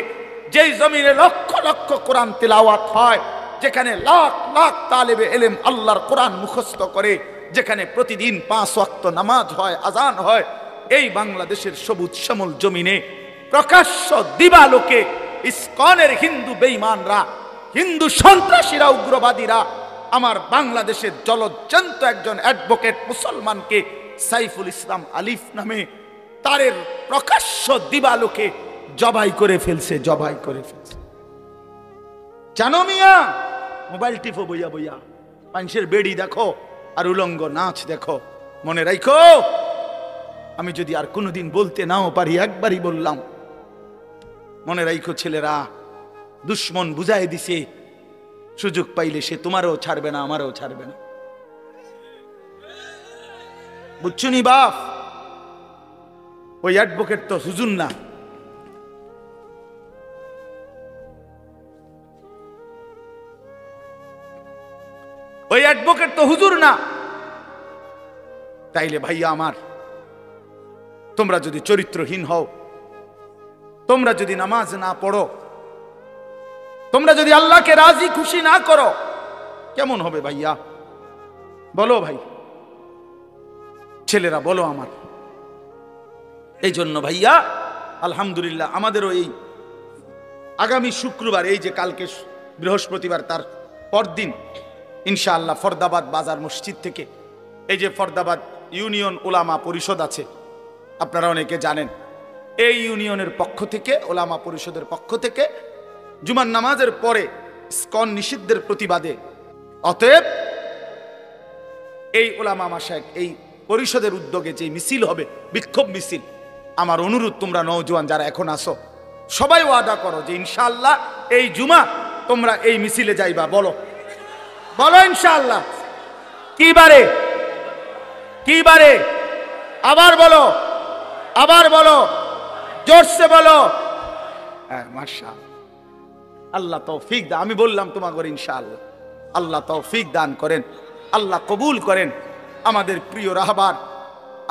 যেই জমিনে লক্ষ লক্ষ কোরআন তিলাওয়াত হয়, যেখানে লাখ লাখ তালেবে ইলম আল্লাহর কোরআন মুখস্থ করে, যেখানে প্রতিদিন 5 ওয়াক্ত নামাজ হয়, আজান হয়, এই বাংলাদেশের সবুজ শ্যামল জমিনে প্রকাশ্য দিবালোকে ইসকনের হিন্দু বেঈমানরা, হিন্দু সন্ত্রাসীরা, উগ্রবাদীরা আমার বাংলাদেশের জলজ্জান্ত একজন অ্যাডভোকেট মুসলমানকে সাইফুল ইসলাম আলিফ নামে তারের প্রকাশ্য দিবালোকে জবাই করে ফেলছে। জানো মিয়া, মোবাইল টিপো বইয়া বইয়া, মানুষের বেড়ি দেখো আর উলঙ্গ নাচ দেখো। মনে রাখো, আমি যদি আর কোনোদিন বলতে নাও পারি, একবারই বললাম, মনে রাখো ছেলেরা, দুশ্মন বুঝাই দিছে, সুযোগ পাইলে সে তোমারও ছাড়বে না, আমারও ছাড়বে না। বুঝছুনি বাপ? ওই অ্যাডভোকেট তো হুজুর না, ওই অ্যাডভোকেট তো হুজুর না। তাইলে ভাইয়া আমার, তোমরা যদি চরিত্রহীন হও, তোমরা যদি নামাজ না পড়ো, তোমরা যদি আল্লাহকে রাজি খুশি না করো, কেমন হবে ভাইয়া? বলো ভাই, ছেলেরা বলো আমার। এই জন্য ভাইয়া আলহামদুলিল্লাহ, আমাদেরও এই আগামী শুক্রবার, এই যে কালকে বৃহস্পতিবার, তার পরদিন ইনশাআল্লাহ ফরদাবাদ বাজার মসজিদ থেকে, এই যে ফরদাবাদ ইউনিয়ন ওলামা পরিষদ আছে, আপনারা অনেকে জানেন, এই ইউনিয়নের পক্ষ থেকে, ওলামা পরিষদের পক্ষ থেকে জুমার নামাজের পরে ইসকন নিষিদ্ধের প্রতিবাদে, অতএব এই ওলামা মাশায়েখ, এই পরিষদের উদ্যোগে যে মিছিল হবে, বিক্ষোভ মিছিল, আমার অনুরোধ, তোমরা নওজোয়ান যারা এখন আসো, সবাই ওয়াদা করো যে ইনশাআল্লাহ এই জুমা তোমরা এই মিছিলে যাইবা। বলো বলো ইনশাআল্লাহ। কি বারে? কি বারে? আবার বলো, আবার বলো, জোরসে বলো। হ্যাঁ, মাশাআল্লাহ, আল্লাহ তৌফিক দান। আমি বললাম তোমাকে ইনশাআল্লাহ, আল্লাহ তৌফিক দান করেন, আল্লাহ কবুল করেন। আমাদের প্রিয় রাহবার,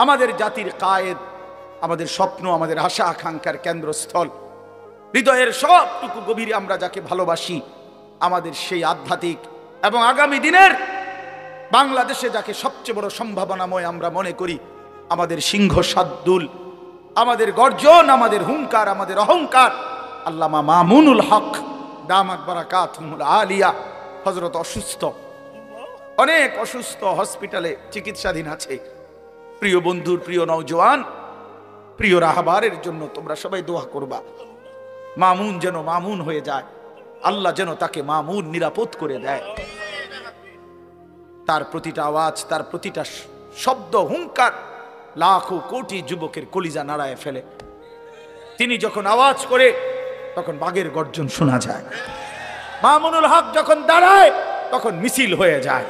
আমাদের জাতির কায়েদ, আমাদের স্বপ্ন, আমাদের আশা আকাঙ্ক্ষার কেন্দ্রস্থল, হৃদয়ের সবটুকু গভীরে আমরা যাকে ভালোবাসি, আমাদের সেই আধ্যাত্মিক এবং আগামী দিনের বাংলাদেশে যাকে সবচেয়ে বড় সম্ভাবনাময় আমরা মনে করি, আমাদের সিংহ শার্দুল, আমাদের গর্জন, আমাদের হুঙ্কার, আমাদের অহংকার, আল্লামা মামুনুল হক দামাত বারাকাতুহুল আলিয়া হযরত অসুস্থ, অনেক অসুস্থ, হসপিটালে চিকিৎসাধীন আছে। প্রিয় বন্ধুর, প্রিয় নওজোয়ান, প্রিয় রাহবারের জন্য তোমরা সবাই দোয়া করবা, মামুন যেন মামুন হয়ে যায়, আল্লাহ যেন তাকে মামুন নিরাপদ করে দেয়। তার প্রতিটা আওয়াজ, তার প্রতিটা শব্দ, হুঙ্কার লাখো কোটি যুবকের কলিজা নাড়ায় ফেলে। তিনি যখন আওয়াজ করে তখন বাঘের গর্জন শোনা যায়। মামুনুল হক যখন দাঁড়ায় তখন মিছিল হয়ে যায়।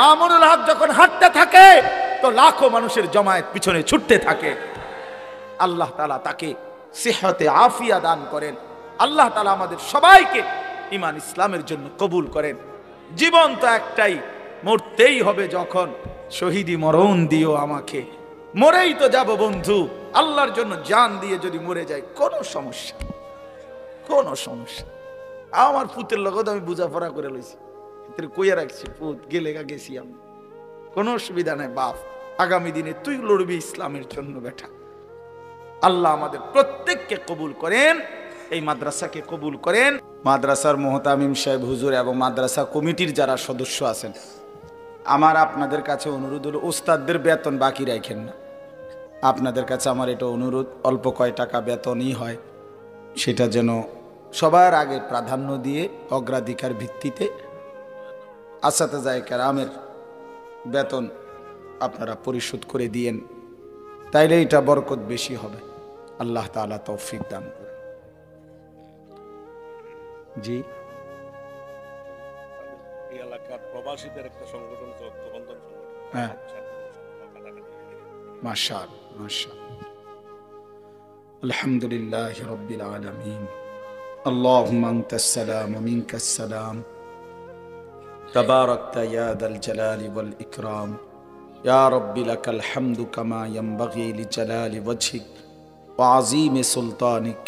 মামুনুল হক যখন হাঁটতে থাকে তো লাখো মানুষের জমায়েত পিছনে ছুটতে থাকে। আল্লাহ তাআলা তাকে সিহতে আফিয়া দান করেন। আল্লাহ তাআলা আমাদের সবাইকে ঈমান ইসলামের জন্য কবুল করেন। জীবন তো একটাই, মরতেই হবে যখন, শহীদি মরণ দিও আমাকে। মরেই তো যাব বন্ধু, আল্লাহর জন্য জান দিয়ে যদি মরে যাই, কোনো সমস্যা, কোনো সমস্যা। আমার পুতের লগত আমি বুঝাপড়া করে লইছি, কইয়া রাখছি, পুত গেলে গেছি আমি, কোনো অসুবিধা নাই বাপ, আগামী দিনে তুই লড়বি ইসলামের জন্য বেটা। আল্লাহ আমাদের প্রত্যেককে কবুল করেন, এই মাদ্রাসাকে কবুল করেন। মাদ্রাসার মোহতামিম সাহেব হুজুর এবং মাদ্রাসা কমিটির যারা সদস্য আছেন, আমার আপনাদের কাছে অনুরোধ হলো, ওস্তাদদের বেতন বাকি রাখেন না। আপনাদের কাছে আমার এটা অনুরোধ, অল্প কয় টাকা বেতনই হয়, সেটা যেন সবার আগে প্রাধান্য দিয়ে অগ্রাধিকার ভিত্তিতে আসাতেজায়ে কেরামের বেতন আপনারা পরিশোধ করে দিয়েন, তাইলে এটা বরকত বেশি হবে। আল্লাহ তাআলা তৌফিক দান করেন। জি, এই এলাকার প্রবাসীদের একটা সংগঠন, ঐক্যবন্ধন সংগঠন। হ্যাঁ, মাশাআল্লাহ, মাশাআল্লাহ, আলহামদুলিল্লাহি রাব্বিল আলামিন। আল্লাহুম্মা আনতাস সালাম ওয়া মিনকাস সালাম, তাবারাকতা ইয়া যাল জালালি ওয়াল ইকরাম, ইয়া রাব্বি লাকাল হামদু কামা ইয়ানবাগি লিজালালি ওয়াজহিক ওয়া আযীমি সুলতানিক,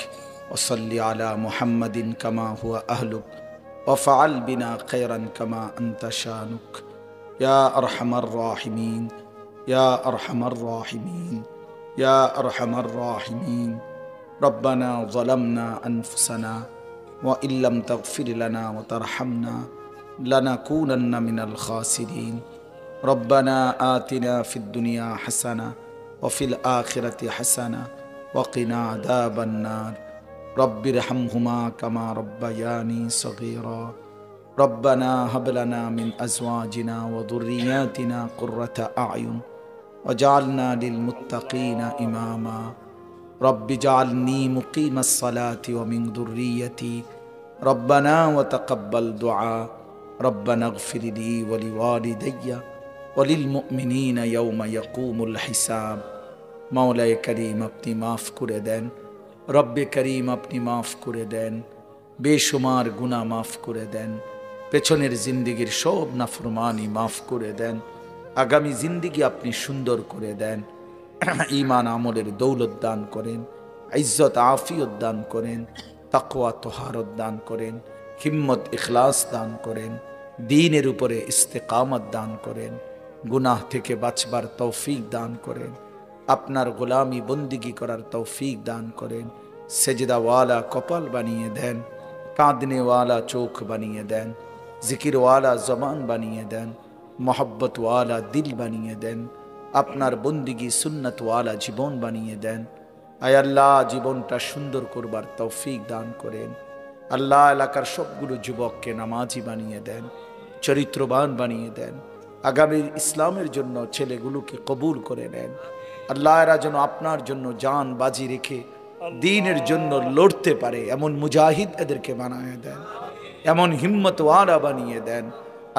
ওয়া সাল্লি আলা মুহাম্মাদিন কামা হুয়া আহলুক, ওয়া ফাআল বিনা খায়রান কামা আনতা শানুক, ইয়া আরহামার রাহিমিন, ইয়া আরহামার রাহিমিন, ইয়া আরহামার রাহিমিন। রব্বানা যালামনা আনফুসানা ওয়া ইল্লাম তাগফির লানা ওয়া তারহামনা লানাকুনান্না মিনাল খাসিরিন। রব্বানা আতিনা ফিদ দুনিয়া হাসানা ওয়া ফিল আখিরাতি হাসানা ওয়া কিনা আযাবান নার। রব্বিরহামহুমা কামা রব্বায়ানি সগীরা। রব্বানা হাব লানা মিন আজওয়াজিনা ওয়া যুররিয়াতিনা কুররাতা আ'য়ুন ওয়াজআলনা লিল মুত্তাকিনা ইমামা। রব্বি জাআলনি মুকিমাস সালাতি ওয়া মিন যুররিয়্যতি। রব্বানা ওয়া তাকাব্বাল দুআ। রব্বানা ইগফিরলি ওয়া লিওয়ালিদাইয়া ওয়া লিল মুমিনিনা ইয়াওমা ইয়াকুমুল হিসাব। মাওলায়ে করিম আপনি মাফ করে দেন, রব্বে করিম আপনি মাফ করে দেন, বেশুমার গুনাহ মাফ করে দেন, পেছনের জিন্দেগির সব নাফরমানি মাফ করে দেন, আগামী জিন্দেগি আপনি সুন্দর করে দেন, ঈমান আমলের দৌলত দান করেন, ইজ্জত আফিয়ত দান করেন, তাকওয়া তহারত দান করেন, হিম্মত ইখলাস দান করেন, দ্বীনের উপরে ইস্তেকামত দান করেন, গুনাহ থেকে বাঁচবার তৌফিক দান করেন, আপনার গোলামি বন্দিগি করার তৌফিক দান করেন, সেজদাওয়ালা কপাল বানিয়ে দেন, কাঁদনেওয়ালা চোখ বানিয়ে দেন, জিকিরওয়ালা জবান বানিয়ে দেন, মোহব্বতওয়ালা দিল বানিয়ে দেন, আপনার বন্দিগি সুন্নতওয়ালা জীবন বানিয়ে দেন। আয় আল্লাহ, জীবনটা সুন্দর করবার তৌফিক দান করেন। আল্লাহ, এলাকার সবগুলো যুবককে নামাজি বানিয়ে দেন, চরিত্রবান বানিয়ে দেন, আগামীর ইসলামের জন্য ছেলেগুলোকে কবুল করে নেন। আল্লাহ, এরা যেন আপনার জন্য জান বাজি রেখে দ্বীনের জন্য লড়তে পারে এমন মুজাহিদ এদেরকে বানিয়ে দেন, এমন হিম্মতওয়ালা বানিয়ে দেন।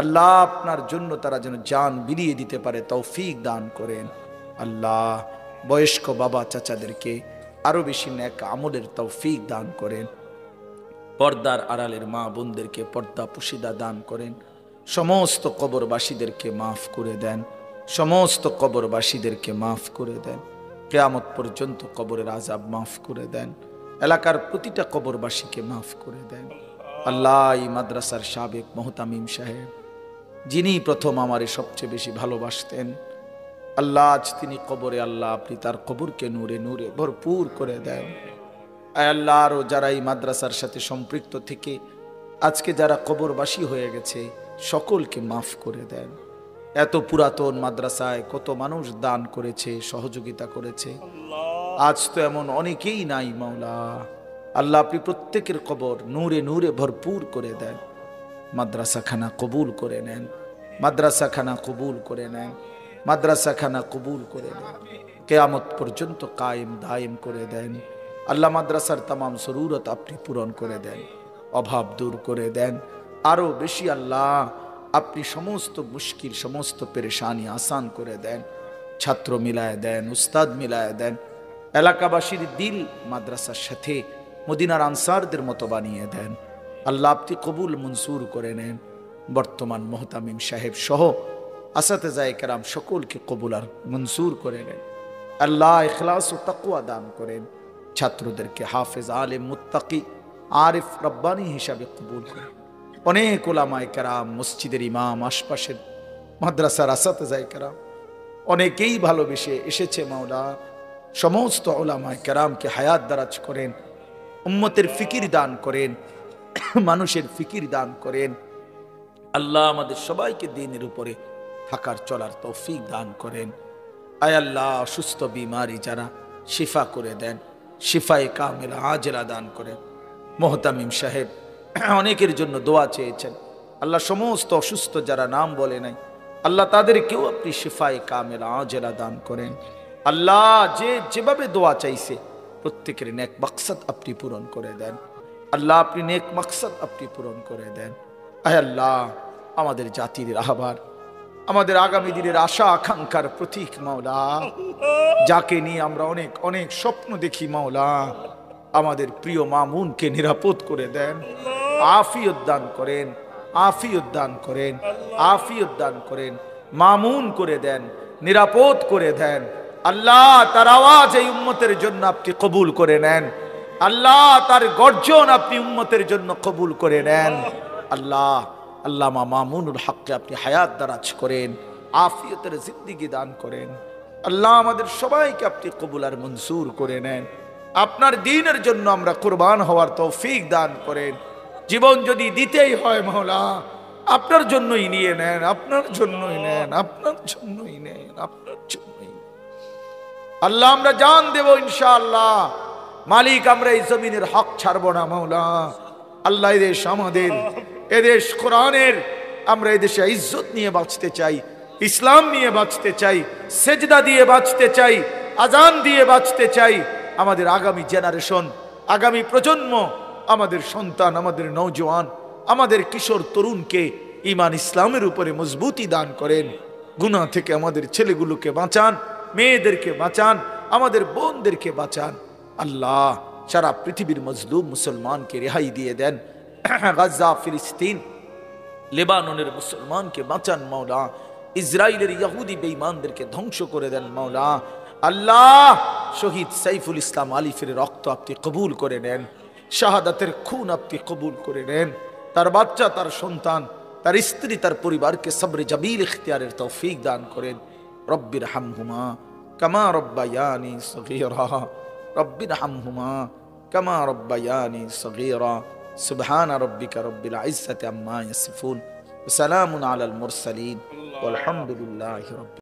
আল্লাহ, আপনার জন্য তারা যেন জান বিলিয়ে দিতে পারে তৌফিক দান করেন। আল্লাহ, বয়স্ক বাবা চাচাদেরকে আরো বেশি নেক আমলের তৌফিক দান করেন। পর্দার আড়ালের মা বোনদেরকে পর্দা পুশিদা দান করেন। সমস্ত কবরবাসীদেরকে মাফ করে দেন, সমস্ত কবরবাসীদেরকে মাফ করে দেন। কিয়ামত পর্যন্ত কবরের আযাব মাফ করে দেন। এলাকার প্রতিটা কবরবাসীকে মাফ করে দেন। আল্লাহ, এই মাদ্রাসার সাবেক মুহতামিম সাহেব, যিনি প্রথম আমারে সবচেয়ে বেশি ভালোবাসতেন, আল্লাহ আজ তিনি কবরে, আল্লাহ আপনি তার কবরকে নূরে নূরে ভরপুর করে দেন। আয় আল্লাহ, আরও যারা এই মাদ্রাসার সাথে সম্পৃক্ত থেকে আজকে যারা কবরবাসী হয়ে গেছে সকলকে মাফ করে দেন। এত পুরাতন মাদ্রাসায় কত মানুষ দান করেছে, সহযোগিতা করেছে, আজ তো এমন অনেকেই নাই। মাওলা আল্লাহ, আপনি প্রত্যেকের কবর নূরে নূরে ভরপুর করে দেন। মাদ্রাসাখানা কবুল করে নেন, মাদ্রাসাখানা কবুল করে নেন, মাদ্রাসাখানা কবুল করে নেন, কিয়ামত পর্যন্ত কায়েম দায়েম করে দেন। আল্লাহ, মাদ্রাসার তামাম জরুরত আপনি পূরণ করে দেন, অভাব দূর করে দেন আরো বেশি। আল্লাহ, আপনি সমস্ত মুশকিল, সমস্ত পেরেশানি আসান করে দেন। ছাত্র মিলায় দেন, উস্তাদ মিলায় দেন, এলাকাবাসীর দিল মাদ্রাসার সাথে মদিনার আনসারদের মতো বানিয়ে দেন। আল্লাহ, আপনি কবুল মনসুর করে নেন। বর্তমান মুহতামিম সাহেব সহ আসাতেজায়ে কেরাম সকলকে কবুল আর মনসুর করে নেন। আল্লাহ, ইখলাস ও তাকওয়া দান করেন। ছাত্রদেরকে হাফেজ, আলেম, মুত্তাকি, আরিফ, রব্বানি হিসাবে কবুল করেন। অনেক উলামায়ে কেরাম, মসজিদের ইমাম, আশপাশের মাদ্রাসার আসাতেজায়ে কেরাম অনেকেই ভালোবেসে এসেছে। মাওলা, সমস্ত উলামায়ে কেরামকে হায়াত দারাজ করেন, উম্মতের ফিকির দান করেন, মানুষের ফিকির দান করেন। আল্লাহ, আমাদের সবাইকে দ্বীনের উপরে থাকার চলার তৌফিক দান করেন। আয় আল্লাহ, অসুস্থ বিমারি যারা শিফা করে দেন, শিফায়ে কামিলা আজেলা দান করেন। মুহতামিম সাহেব অনেকের জন্য দোয়া চেয়েছেন, আল্লাহ সমস্ত অসুস্থ যারা নাম বলে নাই, আল্লাহ তাদেরকেও আপনি শিফায়ে কামিলা আজেলা দান করেন। আল্লাহ, যে যেভাবে দোয়া চাইছে প্রত্যেকের নেক মাকসাদ আপনি পূরণ করে দেন। আল্লাহ, আপনি নেক মাকসাদ আপনি পূরণ করে দেন। আয় আল্লাহ, আমাদের জাতির রাহবার, আমাদের আগামী দিনের আশা আকাঙ্ক্ষার প্রতীক মাওলা, যাকে নিয়ে আমরা অনেক অনেক স্বপ্ন দেখি মাওলা, আমাদের প্রিয় মামুনকে নিরাপদ করে দেন, আফিয়ত দান করেন, আফিয়ত দান করেন, আফিয়ত দান করেন, মামুন করে দেন, নিরাপদ করে দেন। আল্লাহ, তার আওয়াজ এই উম্মতের জন্য আপনি কবুল করে নেন। আল্লাহ, তার গর্জন আপনি উম্মতের জন্য কবুল করে নেন। আল্লাহ, আল্লামা মামুনুল হককে আপনি হায়াত দারাজ করেন, আফিয়তের জিন্দেগি দান করেন। আল্লাহ, আমাদের সবাইকে আপনি কবুল আর মনসুর করে নেন। আপনার দ্বীনের জন্য আমরা কুরবান হওয়ার তৌফিক দান করেন। জীবন যদি দিতেই হয় মাওলা, আপনার জন্যই নিয়ে নেন, আপনার জন্যই নেন, আপনার জন্যই নেন, আপনার জন্যই। আল্লাহ আমরা জান দেব ইনশাআল্লাহ। মালিক আমরা এই জমিনের হক ছাড়বো না মাওলা। আল্লাহ এদেশ আমাদের, এদেশ কোরআনের, আমরা এদেশে ইজ্জত নিয়ে বাঁচতে চাই, ইসলাম নিয়ে বাঁচতে চাই, সেজদা দিয়ে বাঁচতে চাই, আজান দিয়ে বাঁচতে চাই। আমাদের আগামী জেনারেশন, আগামী প্রজন্ম, আমাদের সন্তান, আমাদের নওজোয়ান, আমাদের কিশোর তরুণকে ঈমান ইসলামের উপরে মজবুতি দান করেন। গুনাহ থেকে আমাদের ছেলেগুলোকে বাঁচান, মেয়েদেরকে বাঁচান, আমাদের বোনদেরকে বাঁচান। আল্লাহ সারা পৃথিবীর মজলুম মুসলমানকে রেহাই দিয়ে দেন। গাজা, ফিলিস্তিন, লেবাননের মুসলমানকে বাঁচান মাওলা। ইসরায়েলের ইহুদি বেঈমানদেরকে ধ্বংস করে দেন মাওলা। আল্লাহ শহীদ সাইফুল ইসলাম আলিফের রক্ত আপনি কবুল করে নেন, শাহাদাতের খুন আপনি কবুল করে নেন। তার বাচ্চা, তার সন্তান, তার স্ত্রী, তার পরিবারকে সবরে জামিল ইখতিয়ারের তৌফিক দান করেন। রব্বির হামহুমা কামা রব্বায়ানি সগীরা, রব্বির হামহুমা কামা রব্বায়ানি সগীরা। সুবহান রব্বিকা রব্বিল ইজ্জাতি আম্মা ইয়াসিফুন ওয়া সালামুন আলাল মুরসালিন ওয়ালহামদুলিল্লাহি রাব্বিল